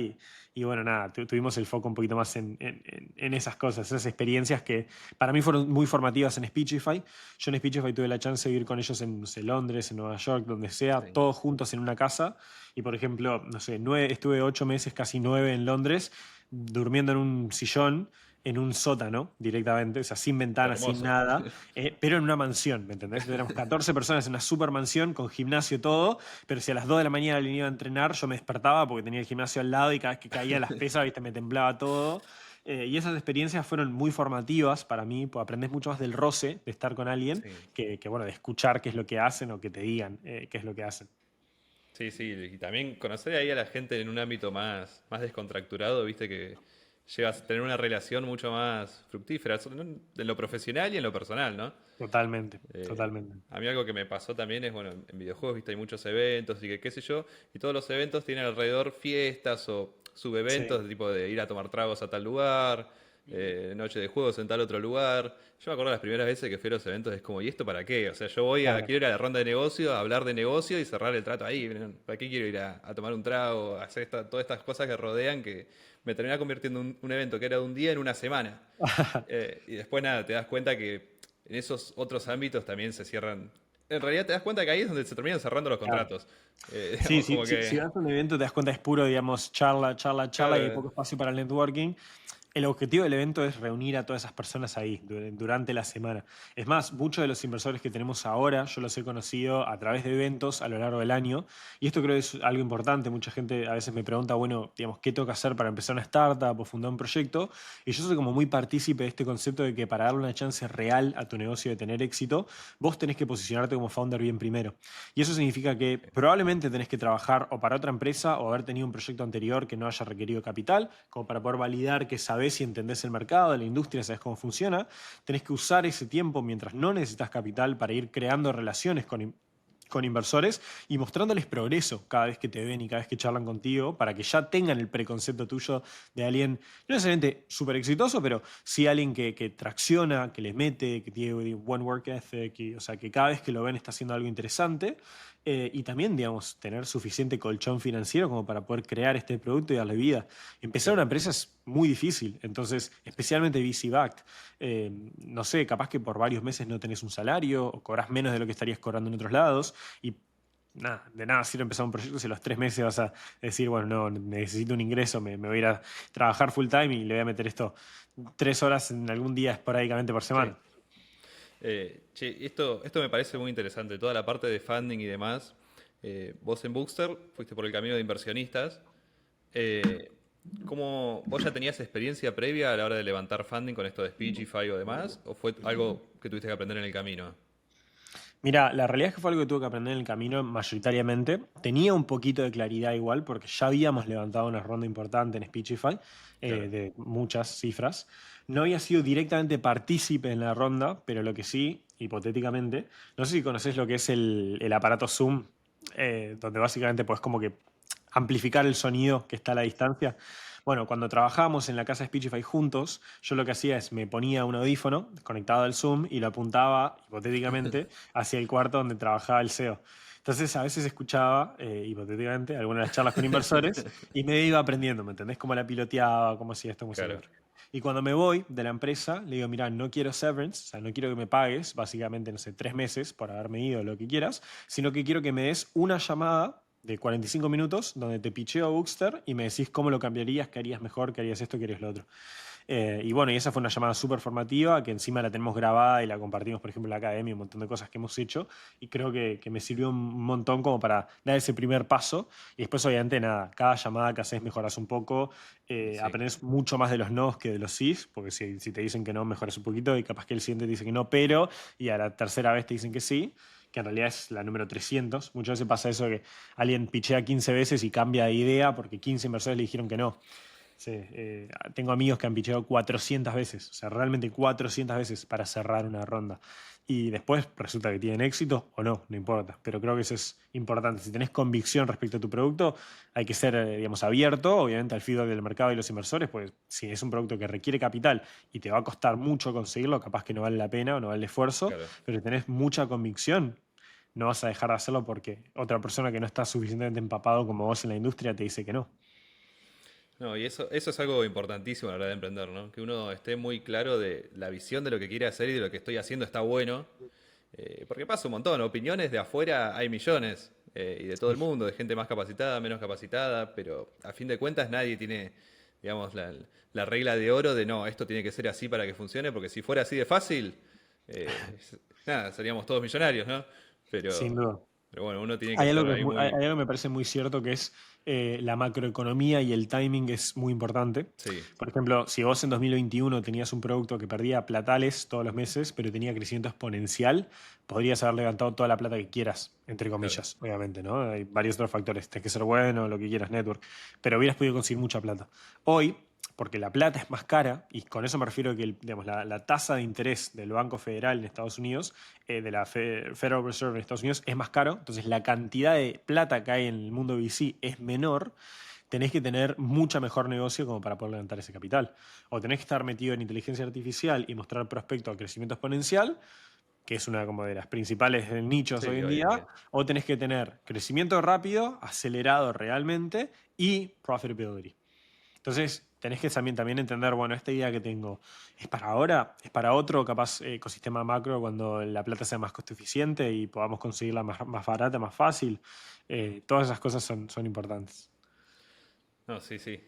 y bueno, nada, tuvimos el foco un poquito más en esas cosas, esas experiencias que para mí fueron muy formativas en Speechify. Yo en Speechify tuve la chance de vivir con ellos en, no sé, Londres, en Nueva York, donde sea, Sí. todos juntos en una casa. Y por ejemplo, no sé, estuve 8 meses, casi 9 en Londres, durmiendo en un sillón, en un sótano directamente, o sea, sin ventanas, sin Hermoso. nada, pero en una mansión, ¿me entendés? Entonces, éramos 14 personas en una super mansión con gimnasio todo, pero si a las 2 de la mañana le iba a entrenar, yo me despertaba porque tenía el gimnasio al lado y cada vez que caía las pesas, ¿viste? Me temblaba todo. Y esas experiencias fueron muy formativas para mí, porque aprendes mucho más del roce de estar con alguien Sí. bueno, de escuchar qué es lo que hacen o que te digan qué es lo que hacen. Sí, sí, y también conocer ahí a la gente en un ámbito más descontracturado, viste que llevas a tener una relación mucho más fructífera, ¿no? En lo profesional y en lo personal, ¿no? Totalmente, Eh, totalmente. a mí algo que me pasó también es, bueno, en videojuegos, viste, hay muchos eventos y que qué sé yo, y todos los eventos tienen alrededor fiestas o Sí, subeventos, de tipo de ir a tomar tragos a tal lugar, noche de juegos en tal otro lugar. Yo me acuerdo las primeras veces que fui a los eventos, es como, ¿y esto para qué? O sea, claro. quiero ir a la ronda de negocio, a hablar de negocio y cerrar el trato ahí. ¿No? ¿Para qué quiero ir a tomar un trago, a hacer todas estas cosas que rodean que me termina convirtiendo un evento que era de un día en una semana? Y después nada, te das cuenta que en esos otros ámbitos también se cierran. En realidad te das cuenta que ahí es donde se terminan cerrando los Claro. contratos. Sí, Digamos, sí, como si que. vas a un evento te das cuenta es puro, digamos, charla, charla, charla y hay Claro, poco espacio para el networking. El objetivo del evento es reunir a todas esas personas ahí durante la semana. Es más, muchos de los inversores que tenemos ahora, yo los he conocido a través de eventos a lo largo del año. Y esto creo que es algo importante. Mucha gente a veces me pregunta, bueno, digamos, ¿qué tengo que hacer para empezar una startup o fundar un proyecto? Y yo soy como muy partícipe de este concepto de que para darle una chance real a tu negocio de tener éxito, vos tenés que posicionarte como founder bien primero. Y eso significa que probablemente tenés que trabajar o para otra empresa o haber tenido un proyecto anterior que no haya requerido capital, como para poder validar que sabés y entendés el mercado, la industria, sabés cómo funciona. Tenés que usar ese tiempo mientras no necesitas capital para ir creando relaciones con inversores y mostrándoles progreso cada vez que te ven y cada vez que charlan contigo para que ya tengan el preconcepto tuyo de alguien, no necesariamente súper exitoso, pero sí alguien que tracciona, que le mete, que tiene buen work ethic, o sea, que cada vez que lo ven está haciendo algo interesante. Y también, digamos, tener suficiente colchón financiero como para poder crear este producto y darle vida. Empezar una claro. empresa es muy difícil, entonces, especialmente VC-backed. No sé, capaz que por varios meses no tenés un salario o cobras menos de lo que estarías cobrando en otros lados y nada, de nada sirve empezar un proyecto si a los 3 meses vas a decir, bueno, no, necesito un ingreso, me voy a ir a trabajar full time y le voy a meter esto 3 horas en algún día esporádicamente por Sí. semana. Che, esto me parece muy interesante, toda la parte de funding y demás. Vos en Bookster fuiste por el camino de inversionistas. Eh, ¿Vos ya tenías experiencia previa a la hora de levantar funding con esto de Speechify o demás? ¿O fue algo que tuviste que aprender en el camino? Mira, la realidad es que fue algo que tuve que aprender en el camino mayoritariamente. Tenía un poquito de claridad igual, porque ya habíamos levantado una ronda importante en Speechify, Claro. de muchas cifras. No había sido directamente partícipe en la ronda, pero lo que sí, hipotéticamente, no sé si conoces lo que es el aparato Zoom, donde básicamente puedes como que amplificar el sonido que está a la distancia. Bueno, cuando trabajábamos en la casa de Speechify juntos, yo lo que hacía es me ponía un audífono conectado al Zoom y lo apuntaba, hipotéticamente, hacia el cuarto donde trabajaba el CEO. Entonces, a veces escuchaba, hipotéticamente, algunas de las charlas con inversores y me iba aprendiendo, ¿me entendés? Cómo la piloteaba, cómo hacía esto, cómo hacía lo Claro. otro. Y cuando me voy de la empresa, le digo, mira, no quiero severance, o sea, no quiero que me pagues, básicamente, no sé, 3 meses por haberme ido, lo que quieras, sino que quiero que me des una llamada de 45 minutos donde te picheo a Bookster y me decís cómo lo cambiarías, qué harías mejor, qué harías esto, qué harías lo otro. Y bueno, y esa fue una llamada súper formativa que encima la tenemos grabada y la compartimos, por ejemplo, en la academia, un montón de cosas que hemos hecho y creo que me sirvió un montón como para dar ese primer paso y después obviamente nada, cada llamada que haces mejoras un poco, Sí. aprendes mucho más de los nos que de los sís, porque si te dicen que no, mejoras un poquito y capaz que el siguiente te dice que no, pero y a la tercera vez te dicen que sí, que en realidad es la número 300. Muchas veces pasa eso que alguien pichea 15 veces y cambia de idea porque 15 inversores le dijeron que no. Sí, tengo amigos que han picheado 400 veces, o sea, realmente 400 veces para cerrar una ronda. Y después resulta que tienen éxito o no, no importa. Pero creo que eso es importante. Si tenés convicción respecto a tu producto, hay que ser, digamos, abierto, obviamente, al feedback del mercado y los inversores, pues si es un producto que requiere capital y te va a costar mucho conseguirlo, capaz que no vale la pena o no vale el esfuerzo, Claro. pero si tenés mucha convicción, no vas a dejar de hacerlo porque otra persona que no está suficientemente empapado como vos en la industria te dice que no. No, y eso es algo importantísimo a la hora de emprender, ¿no? Que uno esté muy claro de la visión de lo que quiere hacer y de lo que estoy haciendo está bueno. Porque pasa un montón, opiniones de afuera hay millones, y de todo el mundo, de gente más capacitada, menos capacitada, pero a fin de cuentas nadie tiene, digamos, la regla de oro de no, esto tiene que ser así para que funcione, porque si fuera así de fácil, nada, seríamos todos millonarios, ¿no? Sin Pero, duda. pero bueno, uno tiene que Hay algo estar que es ahí hay muy... algo que me parece muy cierto que es la macroeconomía y el timing es muy importante. Sí, Por ejemplo, si vos en 2021 tenías un producto que perdía platales todos los meses, pero tenía crecimiento exponencial, podrías haber levantado toda la plata que quieras, entre claro. comillas, obviamente, ¿no? Hay varios otros factores. Tienes que ser bueno, lo que quieras, network, pero hubieras podido conseguir mucha plata. Hoy, porque la plata es más cara, y con eso me refiero a que digamos, la tasa de interés del Banco Federal en Estados Unidos, de la Federal Reserve en Estados Unidos, es más caro, entonces la cantidad de plata que hay en el mundo VC es menor, tenés que tener mucha mejor negocio como para poder levantar ese capital. O tenés que estar metido en inteligencia artificial y mostrar prospecto a crecimiento exponencial, que es una como de las principales nichos hoy Sí, en hoy en día, día. o tenés que tener crecimiento rápido, acelerado realmente y profitability. Entonces, tenés que también entender, bueno, esta idea que tengo, ¿es para ahora? ¿Es para otro capaz ecosistema macro cuando la plata sea más costo eficiente y podamos conseguirla más barata, más fácil? Todas esas cosas son importantes. No, sí, sí.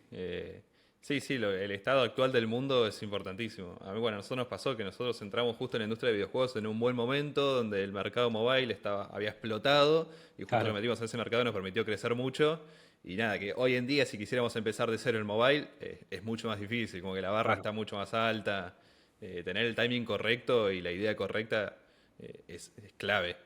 Sí, sí, el estado actual del mundo es importantísimo. A mí, bueno, a nosotros nos pasó que nosotros entramos justo en la industria de videojuegos en un buen momento, donde el mercado mobile había explotado y justo nos Claro, metimos en ese mercado y nos permitió crecer mucho. Y nada, que hoy en día si quisiéramos empezar de cero el mobile, es mucho más difícil, como que la barra claro, está mucho más alta. Tener el timing correcto y la idea correcta, es clave.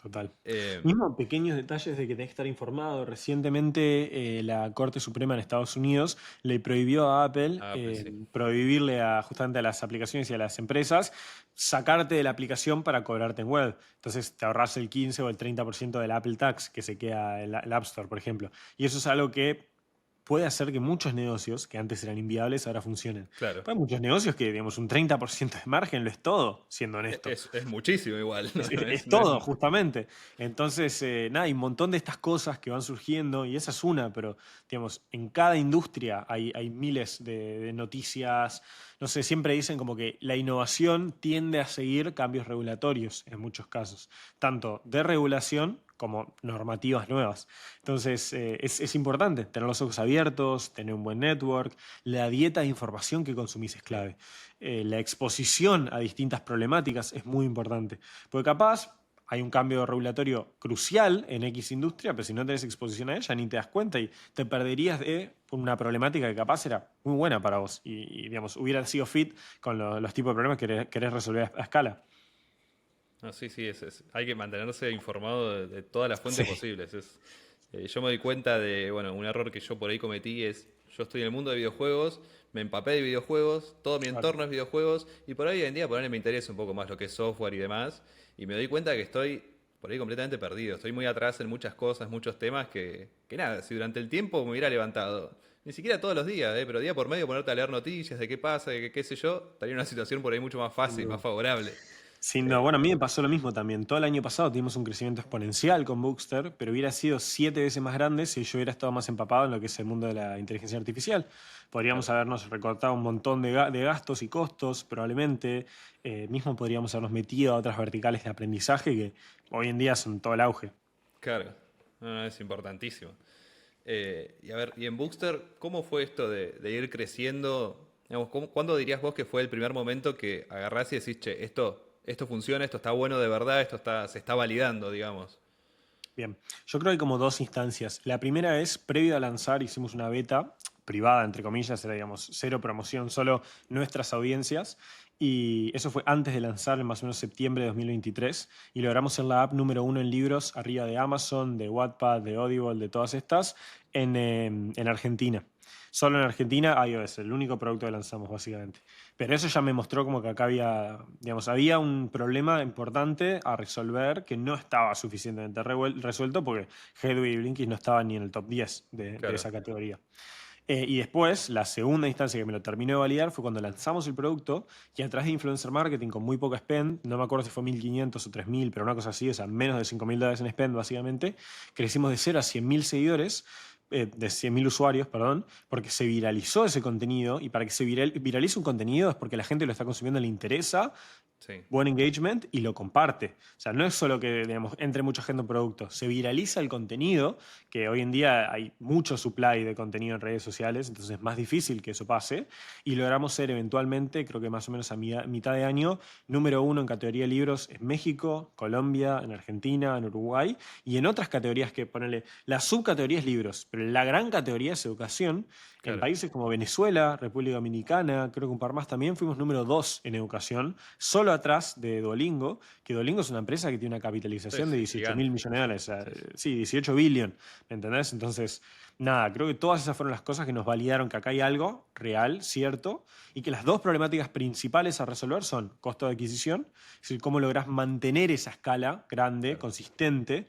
total. Eh, Mismo pequeños detalles de que tenés que estar informado. Recientemente la Corte Suprema en Estados Unidos le prohibió a Apple, Apple, sí. prohibirle justamente a las aplicaciones y a las empresas sacarte de la aplicación para cobrarte en web. Entonces te ahorras el 15 o el 30% del Apple Tax que se queda en el App Store, por ejemplo. Y eso es algo que puede hacer que muchos negocios que antes eran inviables ahora funcionen. Claro. Pero hay muchos negocios que, digamos, un 30% de margen lo es todo, siendo Es, honesto. es muchísimo igual, ¿no? Es No es... todo, justamente. Entonces, nada, hay un montón de estas cosas que van surgiendo y esa es una, pero, digamos, en cada industria hay miles de noticias. No sé, siempre dicen como que la innovación tiende a seguir cambios regulatorios en muchos casos, tanto de regulación como normativas nuevas. Entonces, es importante tener los ojos abiertos, tener un buen network, la dieta de información que consumís es Claro. clave. La exposición a distintas problemáticas es muy importante. Porque capaz hay un cambio regulatorio crucial en X industria, pero si no tenés exposición a ella ni te das cuenta y te perderías de una problemática que capaz era muy buena para vos digamos, hubiera sido fit con los tipos de problemas que querés resolver a escala. No, sí, sí, hay que mantenerse informado de todas las fuentes Sí, posibles. Yo me doy cuenta de, bueno, un error que yo por ahí cometí es, yo estoy en el mundo de videojuegos, me empapé de videojuegos, todo mi claro. entorno es videojuegos, y por ahí hoy en día por ahí me interesa un poco más lo que es software y demás, y me doy cuenta que estoy por ahí completamente perdido, estoy muy atrás en muchas cosas, muchos temas que nada, si durante el tiempo me hubiera levantado, ni siquiera todos los días, pero día por medio ponerte a leer noticias de qué pasa, de qué sé yo, estaría en una situación por ahí mucho más Sin fácil, más duda. favorable. Sin duda. Eh, Bueno, a mí me pasó lo mismo también. Todo el año pasado tuvimos un crecimiento exponencial con Bookster, pero hubiera sido 7 veces más grande si yo hubiera estado más empapado en lo que es el mundo de la inteligencia artificial. Podríamos claro. habernos recortado un montón de gastos y costos, probablemente. Mismo podríamos habernos metido a otras verticales de aprendizaje que hoy en día son todo el auge. Claro, no, no, es importantísimo. Y a ver, y en Bookster, ¿cómo fue esto de ir creciendo? Digamos, ¿cuándo dirías vos que fue el primer momento que agarrás y decís, che, esto funciona, esto está bueno de verdad, se está validando, digamos? Bien, yo creo que hay como dos instancias. La primera es, previo a lanzar, hicimos una beta privada, entre comillas, era, digamos, cero promoción, solo nuestras audiencias. Y eso fue antes de lanzar, en más o menos septiembre de 2023. Y logramos ser la app número uno en libros, arriba de Amazon, de Wattpad, de Audible, de todas estas, en Argentina. Solo en Argentina, iOS, el único producto que lanzamos, básicamente. Pero eso ya me mostró como que acá había, digamos, había un problema importante a resolver que no estaba suficientemente resuelto porque Hedwig y Blinkist no estaban ni en el top 10 de Claro. esa categoría. Y después, la segunda instancia que me lo terminó de validar fue cuando lanzamos el producto y atrás de influencer marketing con muy poco spend, no me acuerdo si fue 1.500 o 3.000, pero una cosa así, o sea, menos de $5.000 en spend básicamente, crecimos de 0 a 100.000 seguidores, de 100.000 usuarios, perdón, porque se viralizó ese contenido y para que se viralice un contenido es porque la gente lo está consumiendo, le interesa, Sí. buen engagement y lo comparte. O sea, no es solo que, digamos, entre mucha gente en un producto, se viraliza el contenido, que hoy en día hay mucho supply de contenido en redes sociales, entonces es más difícil que eso pase, y logramos ser eventualmente, creo que más o menos a mitad de año, número 1 en categoría de libros en México, Colombia, en Argentina, en Uruguay, y en otras categorías que, ponele, la subcategoría es libros, pero la gran categoría es educación. En Claro. países como Venezuela, República Dominicana, creo que un par más también, fuimos número 2 en educación, solo atrás de Duolingo, que Duolingo es una empresa que tiene una Sí, capitalización de sí, 18 mil gigante. millones de dólares. O sea, Sí, sí. sí, 18 billion, ¿me entendés? Entonces, nada, creo que todas esas fueron las cosas que nos validaron que acá hay algo real, cierto, y que las dos problemáticas principales a resolver son costo de adquisición, es decir, cómo lográs mantener esa escala grande, Claro. consistente,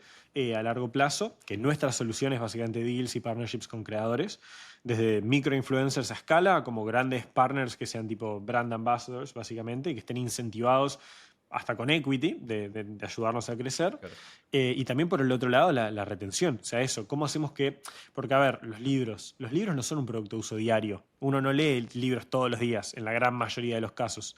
a largo plazo, que nuestra solución es básicamente deals y partnerships con creadores, desde microinfluencers a escala, como grandes partners que sean tipo brand ambassadors, básicamente, y que estén incentivados hasta con equity, de ayudarnos a crecer. Claro. Y también por el otro lado, la retención. O sea, eso, ¿cómo hacemos que...? Porque, a ver, los libros no son un producto de uso diario. Uno no lee libros todos los días, en la gran mayoría de los casos.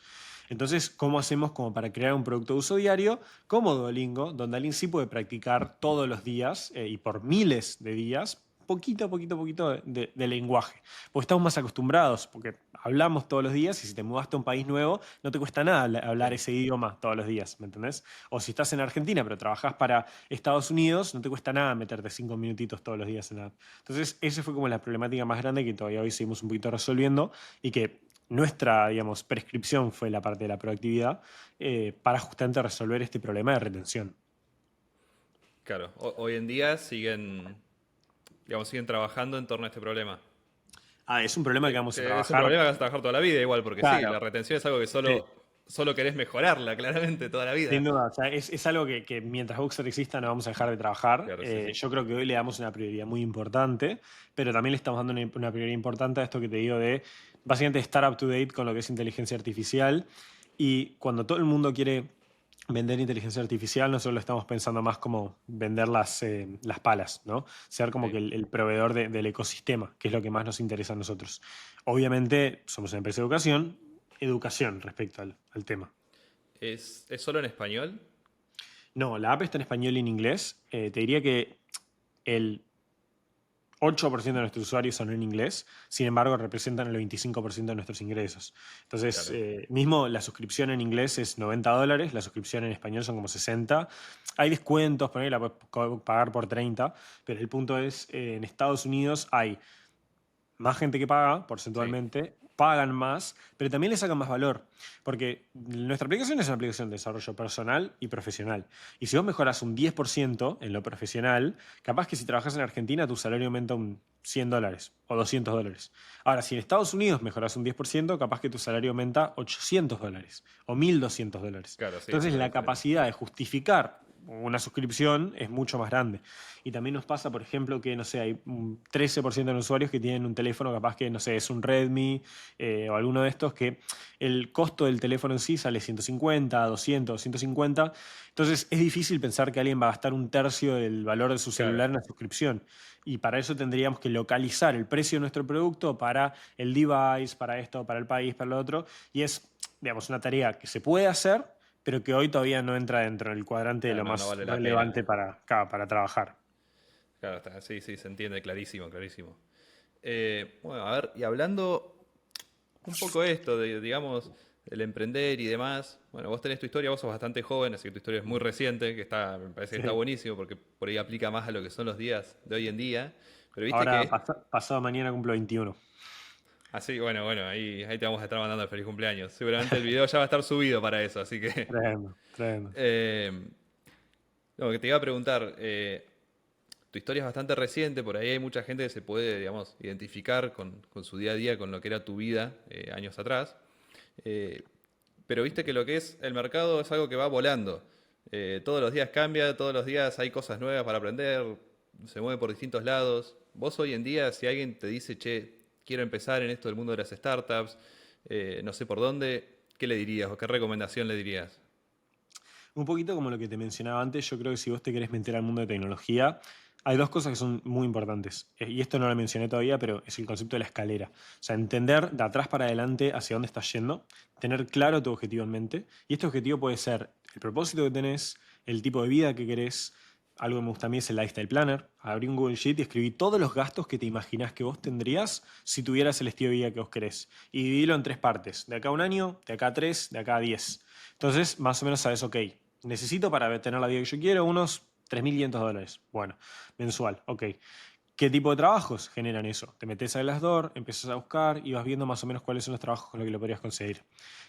Entonces, ¿cómo hacemos como para crear un producto de uso diario como Duolingo, donde alguien sí puede practicar todos los días y por miles de días, poquito de lenguaje? Porque estamos más acostumbrados, porque hablamos todos los días y si te mudaste a un país nuevo, no te cuesta nada hablar Sí. ese idioma todos los días, ¿me entendés? O si estás en Argentina pero trabajás para Estados Unidos, no te cuesta nada meterte 5 minutitos todos los días en la app. Entonces, esa fue como la problemática más grande que todavía hoy seguimos un poquito resolviendo y que nuestra, digamos, prescripción fue la parte de la proactividad para justamente resolver este problema de retención. Claro. Hoy en día siguen, digamos, siguen trabajando en torno a este problema. Es un problema que vamos a Es un trabajar. problema que vas a trabajar toda la vida igual, porque sí, Claro, la retención es algo que sí, solo querés mejorarla, claramente, toda la vida. sin duda. O sea, es algo que mientras Boxer exista no vamos a dejar de trabajar. Claro, sí, sí. Yo creo que hoy le damos una prioridad muy importante, pero también le estamos dando una prioridad importante a esto que te digo de básicamente estar up to date con lo que es inteligencia artificial. Y cuando todo el mundo quiere vender inteligencia artificial, nosotros lo estamos pensando más como vender las palas, ¿no? Ser como Sí. que el proveedor del ecosistema, que es lo que más nos interesa a nosotros. Obviamente, somos una empresa de educación respecto al tema. Es solo en español? No, la app está en español y en inglés. Te diría que el 8% de nuestros usuarios son en inglés, sin embargo representan el 25% de nuestros ingresos. Entonces, Claro. mismo la suscripción en inglés es $90, la suscripción en español son como 60. Hay descuentos, la puedes pagar por 30, pero el punto es, en Estados Unidos hay más gente que paga, Sí. porcentualmente, pagan más, pero también le sacan más valor. Porque nuestra aplicación es una aplicación de desarrollo personal y profesional. Y si vos mejoras un 10% en lo profesional, capaz que si trabajas en Argentina tu salario aumenta un $100 o $200. Ahora, si en Estados Unidos mejoras un 10%, capaz que tu salario aumenta $800 o $1.200. Claro, sí, es Entonces una la diferencia. capacidad de justificar una suscripción es mucho más grande. Y también nos pasa, por ejemplo, que, no sé, hay un 13% de los usuarios que tienen un teléfono capaz que, no sé, es un Redmi o alguno de estos que el costo del teléfono en sí sale 150, 200, 150. Entonces es difícil pensar que alguien va a gastar un tercio del valor de su Claro. celular en la suscripción. Y para eso tendríamos que localizar el precio de nuestro producto para el device, para esto, para el país, para lo otro. Y es, digamos, una tarea que se puede hacer, pero que hoy todavía no entra dentro del cuadrante de Claro, lo no, no más vale la pena. relevante para trabajar. Claro, sí, sí, se entiende clarísimo, clarísimo. Bueno, a ver, y hablando un poco esto de, digamos, el emprender y demás. Bueno, vos tenés tu historia, vos sos bastante joven, así que tu historia es muy reciente, me parece que está Sí. buenísimo porque por ahí aplica más a lo que son los días de hoy en día. Pero viste Ahora, que, pasado mañana cumplo 21. así, bueno, ahí te vamos a estar mandando el feliz cumpleaños. Seguramente el video ya va a estar subido para eso, así que... Tremendo, tremendo. eh, no, que te iba a preguntar, tu historia es bastante reciente, por ahí hay mucha gente que se puede, digamos, identificar con su día a día, con lo que era tu vida años atrás. Eh, pero viste que lo que es el mercado es algo que va volando. Todos los días cambia, todos los días hay cosas nuevas para aprender, se mueve por distintos lados. Vos hoy en día, si alguien te dice, che, quiero empezar en esto del mundo de las startups, no sé por dónde, ¿qué le dirías o qué recomendación le dirías? Un poquito como lo que te mencionaba antes, yo creo que si vos te querés meter al mundo de tecnología, hay dos cosas que son muy importantes. Y esto no lo mencioné todavía, pero es el concepto de la escalera. O sea, entender de atrás para adelante hacia dónde estás yendo, tener claro tu objetivo en mente. Y este objetivo puede ser el propósito que tenés, el tipo de vida que querés. Algo que me gusta a mí es el Lifestyle Planner. Abrí un Google Sheet y escribí todos los gastos que te imaginás que vos tendrías si tuvieras el estilo de vida que vos querés. Y dividilo en tres partes. De acá a un año, de acá a 3, de acá a 10. Entonces, más o menos sabes, ok, necesito para tener la vida que yo quiero unos $3.500. Bueno, mensual, ok. ¿Qué tipo de trabajos generan eso? Te metes a Glassdoor, empiezas a buscar y vas viendo más o menos cuáles son los trabajos con los que lo podrías conseguir.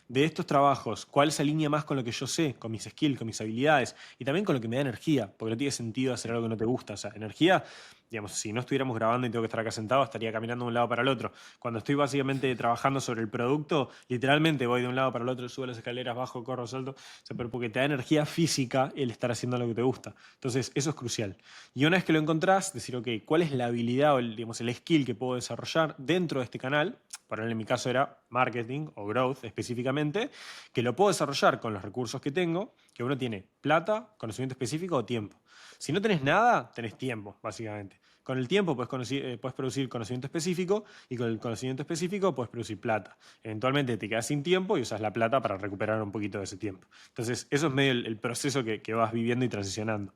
De estos trabajos, ¿cuál se alinea más con lo que yo sé, con mis skills, con mis habilidades y también con lo que me da energía? Porque no tiene sentido hacer algo que no te gusta. O sea, energía, digamos, si no estuviéramos grabando y tengo que estar acá sentado, estaría caminando de un lado para el otro. Cuando estoy básicamente trabajando sobre el producto, literalmente voy de un lado para el otro, subo las escaleras, bajo, corro, salto. O sea, pero porque te da energía física el estar haciendo lo que te gusta. Entonces, eso es crucial. Y una vez que lo encontrás, decir, ok, ¿cuál es la habilidad o digamos, el skill que puedo desarrollar dentro de este canal? Por ejemplo, en mi caso era marketing o growth específicamente, que lo puedo desarrollar con los recursos que tengo, que uno tiene plata, conocimiento específico o tiempo. Si no tenés nada, tenés tiempo, básicamente. Con el tiempo puedes producir conocimiento específico y con el conocimiento específico puedes producir plata. Eventualmente te quedas sin tiempo y usas la plata para recuperar un poquito de ese tiempo. Entonces, eso es medio el proceso que vas viviendo y transicionando.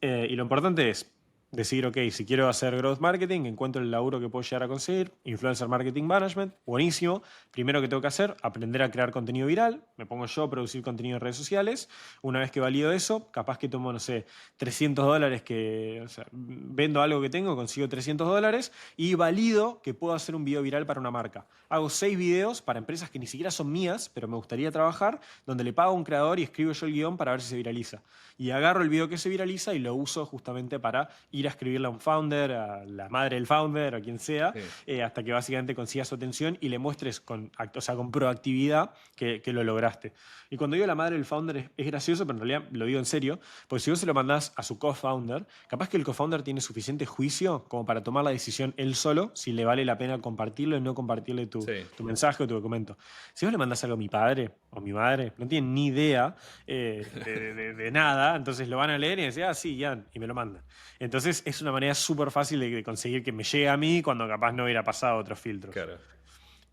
Y lo importante es decir, ok, si quiero hacer growth marketing, encuentro el laburo que puedo llegar a conseguir, influencer marketing management, buenísimo. Primero que tengo que hacer, aprender a crear contenido viral. Me pongo yo a producir contenido en redes sociales. Una vez que valido eso, capaz que tomo, no sé, $300 que, o sea, vendo algo que tengo, consigo $300 y valido que puedo hacer un video viral para una marca. Hago 6 videos para empresas que ni siquiera son mías, pero me gustaría trabajar, donde le pago a un creador y escribo yo el guión para ver si se viraliza. Y agarro el video que se viraliza y lo uso justamente para ir a escribirle a un founder, a la madre del founder, a quien sea, Sí. hasta que básicamente consigas su atención y le muestres o sea, con proactividad que lo lograste. Y cuando digo la madre del founder es gracioso, pero en realidad lo digo en serio, porque si vos se lo mandás a su co-founder, capaz que el co-founder tiene suficiente juicio como para tomar la decisión él solo, si le vale la pena compartirlo y no compartirle tu, Sí, tu mensaje o tu documento. Si vos le mandás algo a mi padre o mi madre, no tienen ni idea de nada, entonces lo van a leer y decir, ah, sí, Ian, y me lo mandan. Entonces es una manera súper fácil de conseguir que me llegue a mí cuando capaz no hubiera pasado otros filtros. claro.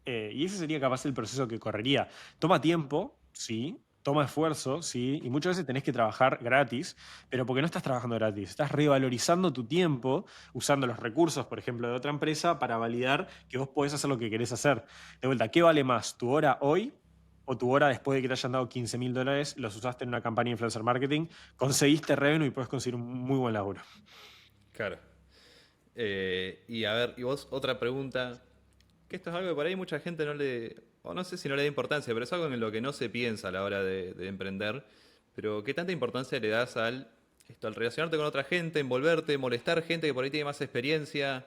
Y ese sería capaz el proceso que correría. Toma tiempo, sí. Toma esfuerzo, sí. Y muchas veces tenés que trabajar gratis, pero porque no estás trabajando gratis. Estás revalorizando tu tiempo usando los recursos, por ejemplo, de otra empresa para validar que vos podés hacer lo que querés hacer. De vuelta, ¿qué vale más? ¿Tu hora hoy o tu hora después de que te hayan dado $15.000? Los usaste en una campaña de influencer marketing, conseguiste revenue y puedes conseguir un muy buen laburo. Claro. Y a ver, y vos otra pregunta, que esto es algo que por ahí mucha gente no le, o no sé si no le da importancia, pero es algo en lo que no se piensa a la hora de emprender, pero ¿qué tanta importancia le das al relacionarte con otra gente, envolverte, molestar gente que por ahí tiene más experiencia?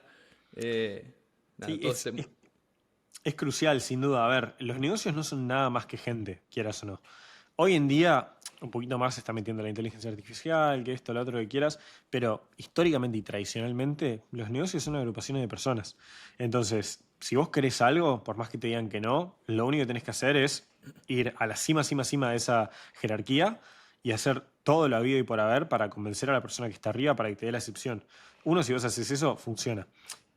Nada, Sí, todo este... es crucial, sin duda. A ver, los negocios no son nada más que gente, quieras o no. Hoy en día, un poquito más se está metiendo la inteligencia artificial, que esto, lo otro que quieras, pero históricamente y tradicionalmente, los negocios son agrupaciones de personas. Entonces, si vos querés algo, por más que te digan que no, lo único que tenés que hacer es ir a la cima, cima, cima de esa jerarquía y hacer todo lo habido y por haber para convencer a la persona que está arriba para que te dé la excepción. Uno, si vos haces eso, funciona.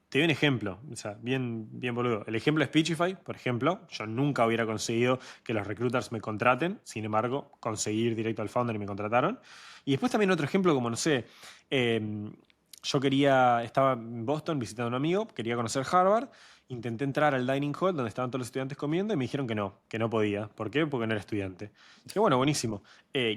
Te doy un ejemplo, o sea, bien, bien boludo. El ejemplo es Speechify, por ejemplo. Yo nunca hubiera conseguido que los recruiters me contraten, sin embargo, conseguí ir directo al founder y me contrataron. Y después también otro ejemplo, como no sé, estaba en Boston visitando a un amigo, quería conocer Harvard, intenté entrar al dining hall donde estaban todos los estudiantes comiendo y me dijeron que no podía. ¿Por qué? Porque no era estudiante. Dije, bueno, buenísimo.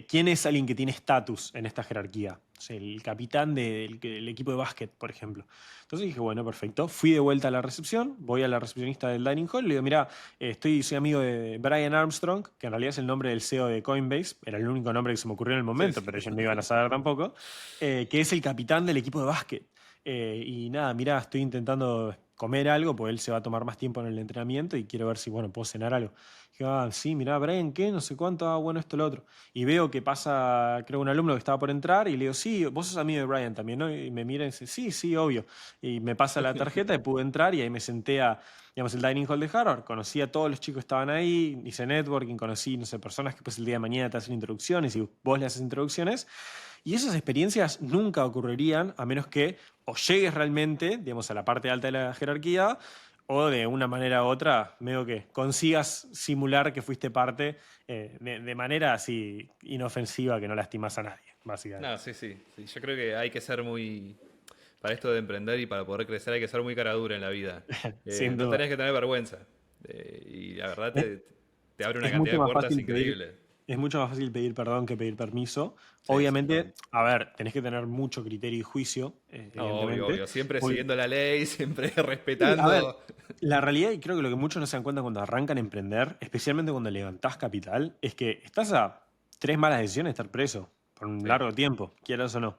¿Quién es alguien que tiene estatus en esta jerarquía? O sea, el capitán del equipo de básquet, por ejemplo. Entonces dije, bueno, perfecto. Fui de vuelta a la recepción, voy a la recepcionista del dining hall, le digo, mira, soy amigo de Brian Armstrong, que en realidad es el nombre del CEO de Coinbase, era el único nombre que se me ocurrió en el Sí, momento, sí. pero ellos no iban a saber tampoco, que es el capitán del equipo de básquet. Y nada, mirá, estoy intentando comer algo, porque él se va a tomar más tiempo en el entrenamiento y quiero ver si, bueno, puedo cenar algo. Digo, sí, mirá, Brian, ¿qué? No sé cuánto, bueno, esto, lo otro. Y veo que pasa, creo, un alumno que estaba por entrar y le digo, sí, vos sos amigo de Brian también, ¿no? Y me mira y dice, sí, sí, obvio. Y me pasa la tarjeta y pude entrar y ahí me senté a, digamos, el Dining Hall de Harvard. Conocí a todos los chicos que estaban ahí, hice networking, conocí, no sé, personas que pues el día de mañana te hacen introducciones y vos le haces introducciones. Y esas experiencias nunca ocurrirían a menos que o llegues realmente, digamos, a la parte alta de la jerarquía, o de una manera u otra, medio que consigas simular que fuiste parte de manera así inofensiva que no lastimas a nadie, No, básicamente. sí, sí, sí. Yo creo que hay que ser muy... Para esto de emprender y para poder crecer hay que ser muy cara dura en la vida. Sin No duda. tenés que tener vergüenza. Y la verdad Es, te abre una es cantidad mucho de más puertas fácil pedir, increíbles. es mucho más fácil pedir perdón que pedir permiso. Sí, sin duda. Obviamente, a ver, tenés que tener mucho criterio y juicio, No, obvio, evidentemente. obvio. Siempre Porque siguiendo la ley, siempre sí, a ver, respetando. la realidad, y creo que lo que muchos no se dan cuenta cuando arrancan a emprender, especialmente cuando levantás capital, es que estás a 3 malas decisiones de estar preso por un Sí, largo tiempo, quieras o no.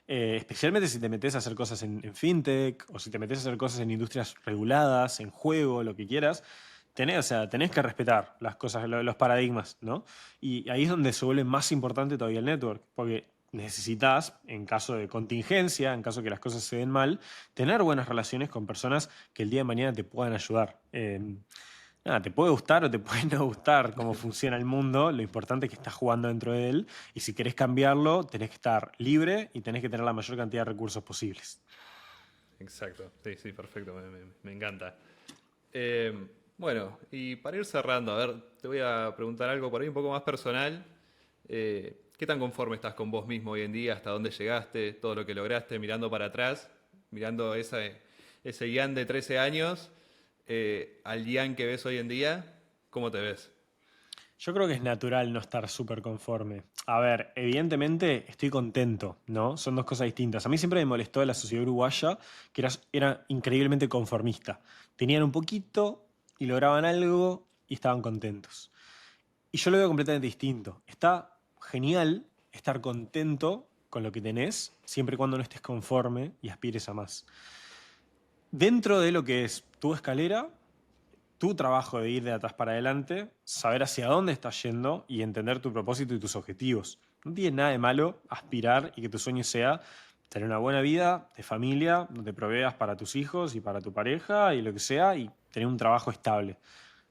Especialmente si te metes a hacer cosas en fintech o si te metes a hacer cosas en industrias reguladas, en juego, lo que quieras. Tenés, o sea, tenés que respetar las cosas, los paradigmas, ¿no? Y ahí es donde se vuelve más importante todavía el network, porque necesitas, en caso de contingencia, en caso de que las cosas se den mal, tener buenas relaciones con personas que el día de mañana te puedan ayudar. Nada, te puede gustar o te puede no gustar cómo funciona el mundo, lo importante es que estás jugando dentro de él y si querés cambiarlo, tenés que estar libre y tenés que tener la mayor cantidad de recursos posibles. exacto. Sí, sí, perfecto. Me encanta. Eh, bueno, y para ir cerrando, a ver, te voy a preguntar algo por ahí un poco más personal. ¿Qué tan conforme estás con vos mismo hoy en día? ¿Hasta dónde llegaste? ¿Todo lo que lograste mirando para atrás? Mirando ese Ian de 13 años al Ian que ves hoy en día, ¿cómo te ves? Yo creo que es natural no estar súper conforme. A ver, evidentemente estoy contento, ¿no? Son dos cosas distintas. A mí siempre me molestó de la sociedad uruguaya que era increíblemente conformista. Tenían un poquito y lograban algo y estaban contentos. Y yo lo veo completamente distinto. Está genial estar contento con lo que tenés, siempre y cuando no estés conforme y aspires a más. Dentro de lo que es tu escalera, tu trabajo de ir de atrás para adelante, saber hacia dónde estás yendo y entender tu propósito y tus objetivos. No tiene nada de malo aspirar y que tu sueño sea tener una buena vida de familia, donde proveas para tus hijos y para tu pareja y lo que sea, y tener un trabajo estable.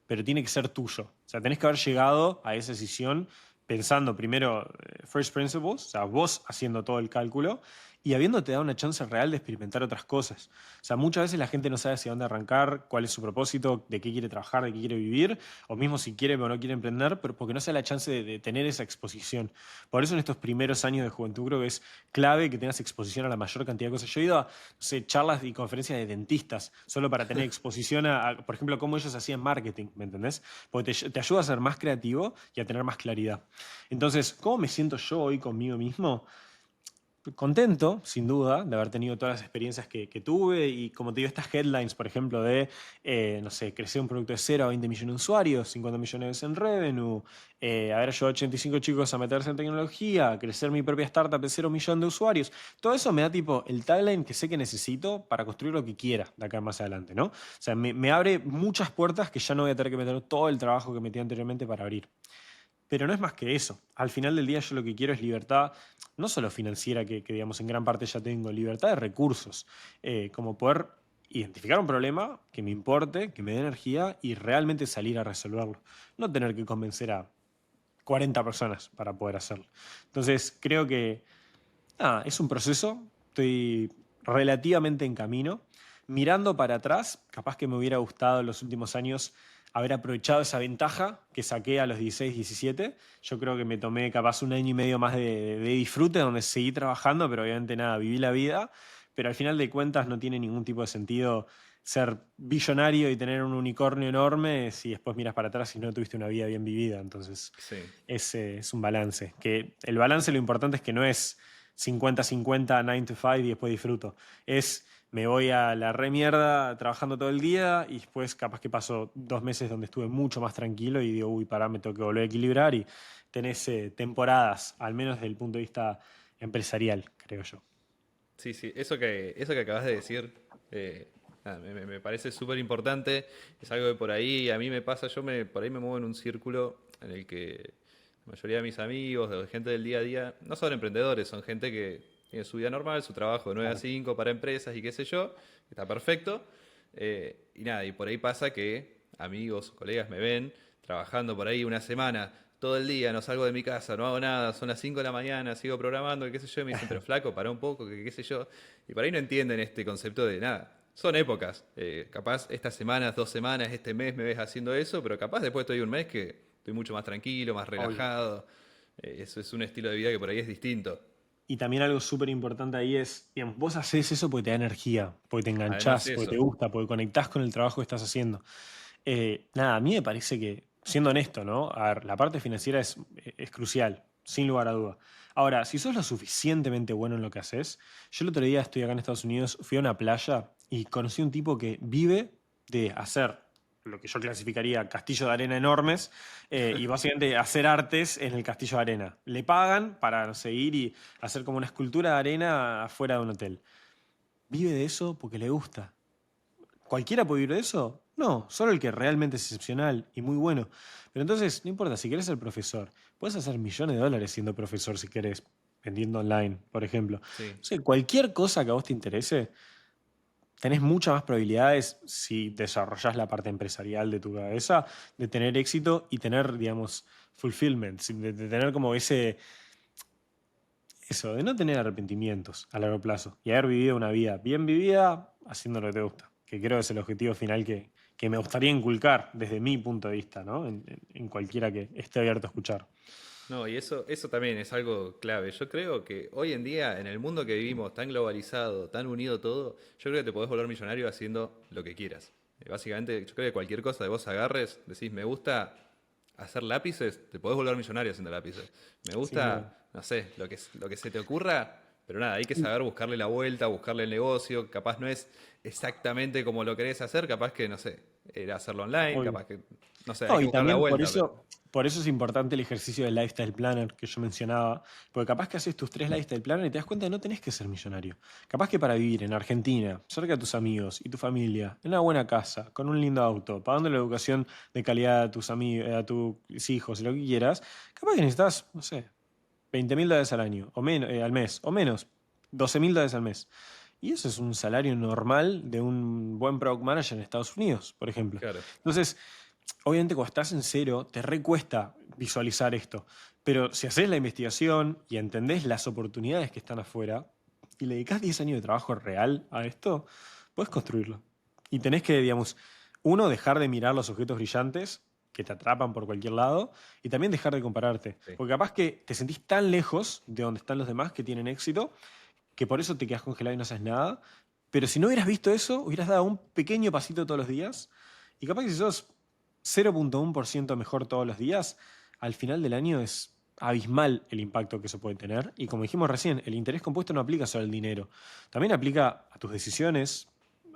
Pero tiene que ser tuyo. O sea, tenés que haber llegado a esa decisión pensando primero first principles, o sea, vos haciendo todo el cálculo y habiéndote dado una chance real de experimentar otras cosas. O sea, muchas veces la gente no sabe hacia dónde arrancar, cuál es su propósito, de qué quiere trabajar, de qué quiere vivir, o mismo si quiere o no quiere emprender, pero porque no se da la chance de tener esa exposición. Por eso en estos primeros años de juventud creo que es clave que tengas exposición a la mayor cantidad de cosas. Yo he ido a, no sé, charlas y conferencias de dentistas solo para tener exposición por ejemplo, cómo ellos hacían marketing, ¿me entendés? Porque te ayuda a ser más creativo y a tener más claridad. Entonces, ¿cómo me siento yo hoy conmigo mismo? Contento, sin duda, de haber tenido todas las experiencias que tuve y como te digo, estas headlines, por ejemplo, de, no sé, crecer un producto de 0 a 20 millones de usuarios, 50 millones en revenue, haber ayudado a 85 chicos a meterse en tecnología, crecer mi propia startup de 0 millón de usuarios, todo eso me da tipo el tagline que sé que necesito para construir lo que quiera de acá más adelante, ¿no? O sea, me abre muchas puertas que ya no voy a tener que meter todo el trabajo que metí anteriormente para abrir. Pero no es más que eso. Al final del día yo lo que quiero es libertad, no solo financiera, que digamos en gran parte ya tengo, libertad de recursos, como poder identificar un problema que me importe, que me dé energía y realmente salir a resolverlo. No tener que convencer a 40 personas para poder hacerlo. Entonces creo que nada, es un proceso, estoy relativamente en camino. Mirando para atrás, capaz que me hubiera gustado en los últimos años haber aprovechado esa ventaja que saqué a los 16, 17. Yo creo que me tomé capaz un año y medio más de disfrute, donde seguí trabajando, pero obviamente nada, viví la vida. Pero al final de cuentas no tiene ningún tipo de sentido ser billonario y tener un unicornio enorme si después miras para atrás y no tuviste una vida bien vivida. Entonces Sí. es un balance. Que el balance lo importante es que no es 50-50, 9 to 5 y después disfruto. Es me voy a la re mierda trabajando todo el día y después capaz que paso 2 meses donde estuve mucho más tranquilo y digo, uy, pará, me tengo que volver a equilibrar y tenés temporadas, al menos desde el punto de vista empresarial, creo yo. Sí, sí, eso que acabas de decir nada, me parece súper importante. Es algo que por ahí a mí me pasa, por ahí me muevo en un círculo en el que la mayoría de mis amigos, de gente del día a día, no son emprendedores, son gente que tiene su vida normal, su trabajo de 9 a Claro. 5 para empresas y qué sé yo, está perfecto. Y nada, y por ahí pasa que amigos, colegas me ven trabajando por ahí una semana todo el día, no salgo de mi casa, no hago nada, son las 5 de la mañana, sigo programando, qué sé yo, y me dicen, pero flaco, pará un poco, que qué sé yo. Y por ahí no entienden este concepto de nada. Son épocas. Capaz estas semanas, 2 semanas, este mes me ves haciendo eso, pero capaz después estoy un mes que estoy mucho más tranquilo, más Obvio. relajado. Eso es un estilo de vida que por ahí es distinto. Y también algo súper importante ahí es, digamos, vos haces eso porque te da energía, porque te Además enganchás, porque te eso. gusta, porque conectás con el trabajo que estás haciendo. Nada, a mí me parece que, siendo honesto, ¿no? A ver, la parte financiera es crucial, sin lugar a duda. Ahora, si sos lo suficientemente bueno en lo que haces, yo el otro día estoy acá en Estados Unidos, fui a una playa y conocí un tipo que vive de hacer lo que yo clasificaría castillo de arena enormes y básicamente hacer artes en el castillo de arena. Le pagan para, no sé, ir y hacer como una escultura de arena afuera de un hotel. Vive de eso porque le gusta. ¿Cualquiera puede vivir de eso? No, solo el que realmente es excepcional y muy bueno. Pero entonces, no importa, si querés ser profesor, puedes hacer millones de dólares siendo profesor si querés, vendiendo online, por ejemplo. O Sí. sea, cualquier cosa que a vos te interese, tenés muchas más probabilidades si desarrollás la parte empresarial de tu cabeza de tener éxito y tener, digamos, fulfillment, de tener como eso, de no tener arrepentimientos a largo plazo y haber vivido una vida bien vivida haciendo lo que te gusta, que creo que es el objetivo final que me gustaría inculcar desde mi punto de vista, ¿no? En cualquiera que esté abierto a escuchar. No, y eso también es algo clave. Yo creo que hoy en día, en el mundo que vivimos, tan globalizado, tan unido todo, yo creo que te podés volver millonario haciendo lo que quieras. Básicamente, yo creo que cualquier cosa de vos agarres, decís, me gusta hacer lápices, te podés volver millonario haciendo lápices. Me Sin duda. gusta, no sé, lo que se te ocurra, pero nada, hay que saber buscarle la vuelta, buscarle el negocio. Capaz no es exactamente como lo querés hacer, capaz que, no sé, era hacerlo online, Obvio. capaz que, no sé, hay No, que y buscar la también vuelta, pero por eso es importante el ejercicio del lifestyle planner que yo mencionaba, porque capaz que haces tus 3 lifestyle planner y te das cuenta de que no tenés que ser millonario. Capaz que para vivir en Argentina, cerca de tus amigos y tu familia, en una buena casa, con un lindo auto, pagando la educación de calidad a tus amigos, a tus hijos y lo que quieras, capaz que necesitas, no sé, $20.000 al año, o menos, al mes, o menos, $12.000 al mes. Y eso es un salario normal de un buen product manager en Estados Unidos, por ejemplo. claro. Entonces, obviamente cuando estás en cero, te recuesta visualizar esto. Pero si haces la investigación y entendés las oportunidades que están afuera y le dedicás 10 años de trabajo real a esto, puedes construirlo. Y tenés que, digamos, uno, dejar de mirar los objetos brillantes que te atrapan por cualquier lado y también dejar de compararte. Sí. Porque capaz que te sentís tan lejos de donde están los demás que tienen éxito que por eso te quedas congelado y no haces nada. Pero si no hubieras visto eso, hubieras dado un pequeño pasito todos los días y capaz que si sos 0,1% mejor todos los días, al final del año es abismal el impacto que eso puede tener. Y como dijimos recién, el interés compuesto no aplica solo al dinero, también aplica a tus decisiones,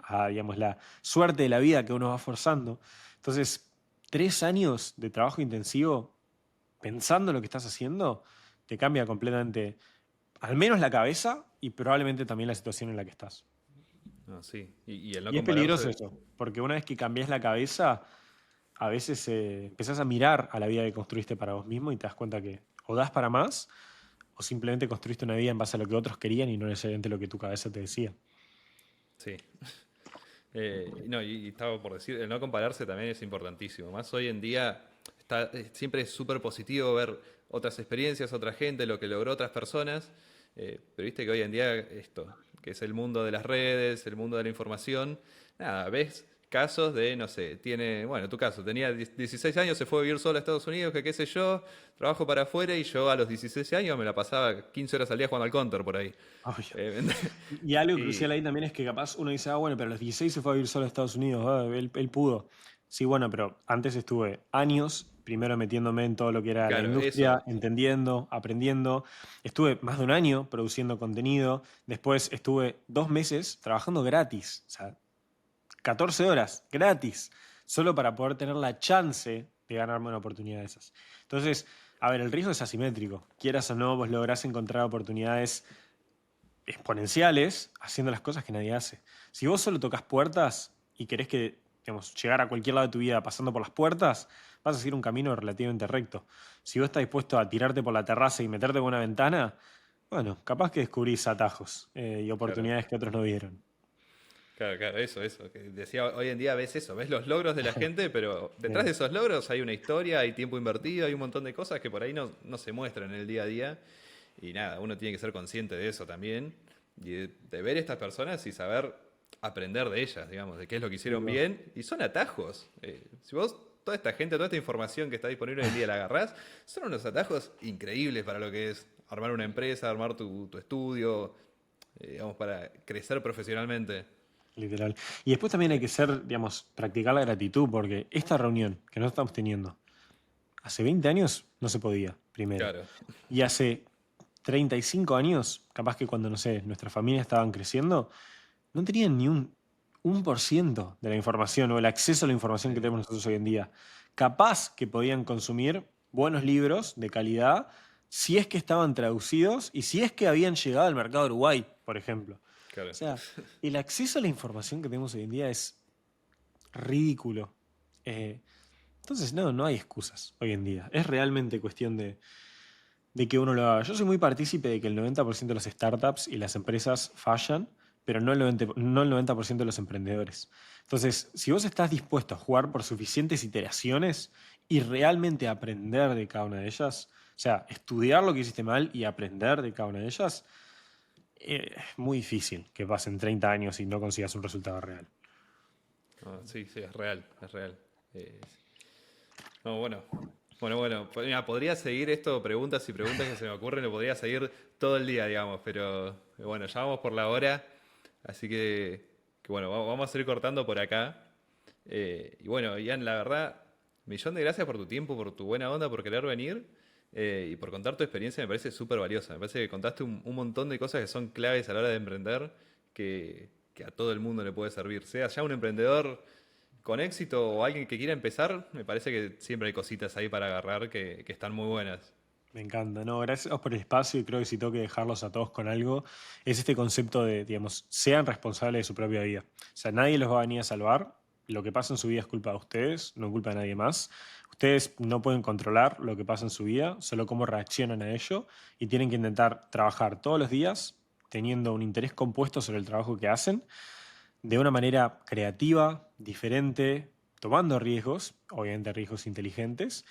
a digamos, la suerte de la vida que uno va forzando. Entonces, 3 años de trabajo intensivo pensando en lo que estás haciendo, te cambia completamente, al menos la cabeza y probablemente también la situación en la que estás. No, sí. Y el no Y es peligroso compararse, eso, porque una vez que cambias la cabeza, a veces empezás a mirar a la vida que construiste para vos mismo y te das cuenta que o das para más o simplemente construiste una vida en base a lo que otros querían y no necesariamente lo que tu cabeza te decía. sí. No, y estaba por decir, el no compararse también es importantísimo. Más hoy en día siempre es súper positivo ver otras experiencias, otra gente, lo que logró otras personas. Pero viste que hoy en día esto, que es el mundo de las redes, el mundo de la información, nada, ves casos de, no sé, bueno, tu caso, tenía 16 años, se fue a vivir solo a Estados Unidos, que qué sé yo, trabajo para afuera y yo a los 16 años me la pasaba 15 horas al día jugando al Counter por ahí. Obvio. Eh, Y algo y crucial ahí también es que capaz uno dice, ah, bueno, pero a los 16 se fue a vivir solo a Estados Unidos, él pudo. Sí, bueno, pero antes estuve años, primero metiéndome en todo lo que era la claro, industria, eso, entendiendo, aprendiendo. Estuve más de un año produciendo contenido, después estuve 2 meses trabajando gratis, o sea, 14 horas gratis, solo para poder tener la chance de ganarme una oportunidad de esas. Entonces, a ver, el riesgo es asimétrico. Quieras o no, vos lográs encontrar oportunidades exponenciales haciendo las cosas que nadie hace. Si vos solo tocas puertas y querés que, digamos, llegar a cualquier lado de tu vida pasando por las puertas, vas a seguir un camino relativamente recto. Si vos estás dispuesto a tirarte por la terraza y meterte por una ventana, bueno, capaz que descubrís atajos y Claro. oportunidades que otros no vieron. Claro, claro, eso. Que decía, hoy en día ves eso, ves los logros de la gente, pero detrás de esos logros hay una historia, hay tiempo invertido, hay un montón de cosas que por ahí no se muestran en el día a día. Y nada, uno tiene que ser consciente de eso también, y de ver estas personas y saber aprender de ellas, digamos, de qué es lo que Sin hicieron duda. bien. Y son atajos. Si vos, toda esta gente, toda esta información que está disponible hoy en día la agarrás, son unos atajos increíbles para lo que es armar una empresa, armar tu estudio, digamos, para crecer profesionalmente. Literal. Y después también hay que ser, digamos, practicar la gratitud, porque esta reunión que nosotros estamos teniendo, hace 20 años no se podía, primero. Claro, Y hace 35 años, capaz que cuando, no sé, nuestras familias estaban creciendo, no tenían ni un 1% de la información o el acceso a la información que sí, tenemos nosotros hoy en día. Capaz que podían consumir buenos libros de calidad si es que estaban traducidos y si es que habían llegado al mercado de Uruguay, por ejemplo. O claro. sea, el acceso a la información que tenemos hoy en día es ridículo. Eh, entonces, no hay excusas hoy en día. Es realmente cuestión de que uno lo haga. Yo soy muy partícipe de que el 90% de las startups y las empresas fallan, pero no el 90% de los emprendedores. Entonces, si vos estás dispuesto a jugar por suficientes iteraciones y realmente aprender de cada una de ellas, o sea, estudiar lo que hiciste mal y aprender de cada una de ellas, es muy difícil que pasen 30 años y no consigas un resultado real. No, sí, sí, es real, es real. Eh, no, bueno. Mira, podría seguir esto, preguntas y preguntas que se me ocurren, lo podría seguir todo el día, digamos, pero bueno, ya vamos por la hora, así que bueno, vamos a ir cortando por acá. Y bueno, Ian, la verdad, millón de gracias por tu tiempo, por tu buena onda, por querer venir y por contar tu experiencia, me parece súper valiosa. Me parece que contaste un montón de cosas que son claves a la hora de emprender que a todo el mundo le puede servir. Sea ya un emprendedor con éxito o alguien que quiera empezar, me parece que siempre hay cositas ahí para agarrar que están muy buenas. Me encanta, no, gracias por el espacio y creo que si tengo que dejarlos a todos con algo, es este concepto de, digamos, sean responsables de su propia vida. O sea, nadie los va a venir a salvar, lo que pasa en su vida es culpa de ustedes, no culpa de nadie más. Ustedes no pueden controlar lo que pasa en su vida, solo cómo reaccionan a ello y tienen que intentar trabajar todos los días teniendo un interés compuesto sobre el trabajo que hacen, de una manera creativa, diferente, tomando riesgos, obviamente riesgos inteligentes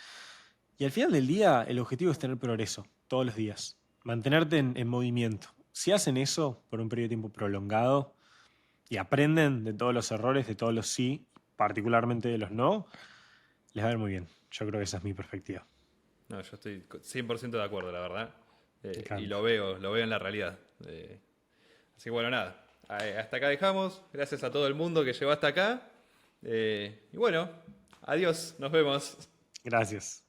y al final del día, el objetivo es tener progreso todos los días, mantenerte en movimiento. Si hacen eso por un periodo de tiempo prolongado y aprenden de todos los errores, de todos los sí, particularmente de los no, les va a ir muy bien. Yo creo que esa es mi perspectiva. No, yo estoy 100% de acuerdo, la verdad. Me Y encanta. lo veo en la realidad. Así que bueno, nada. Hasta acá dejamos. Gracias a todo el mundo que llegó hasta acá. Y bueno, adiós, nos vemos. Gracias.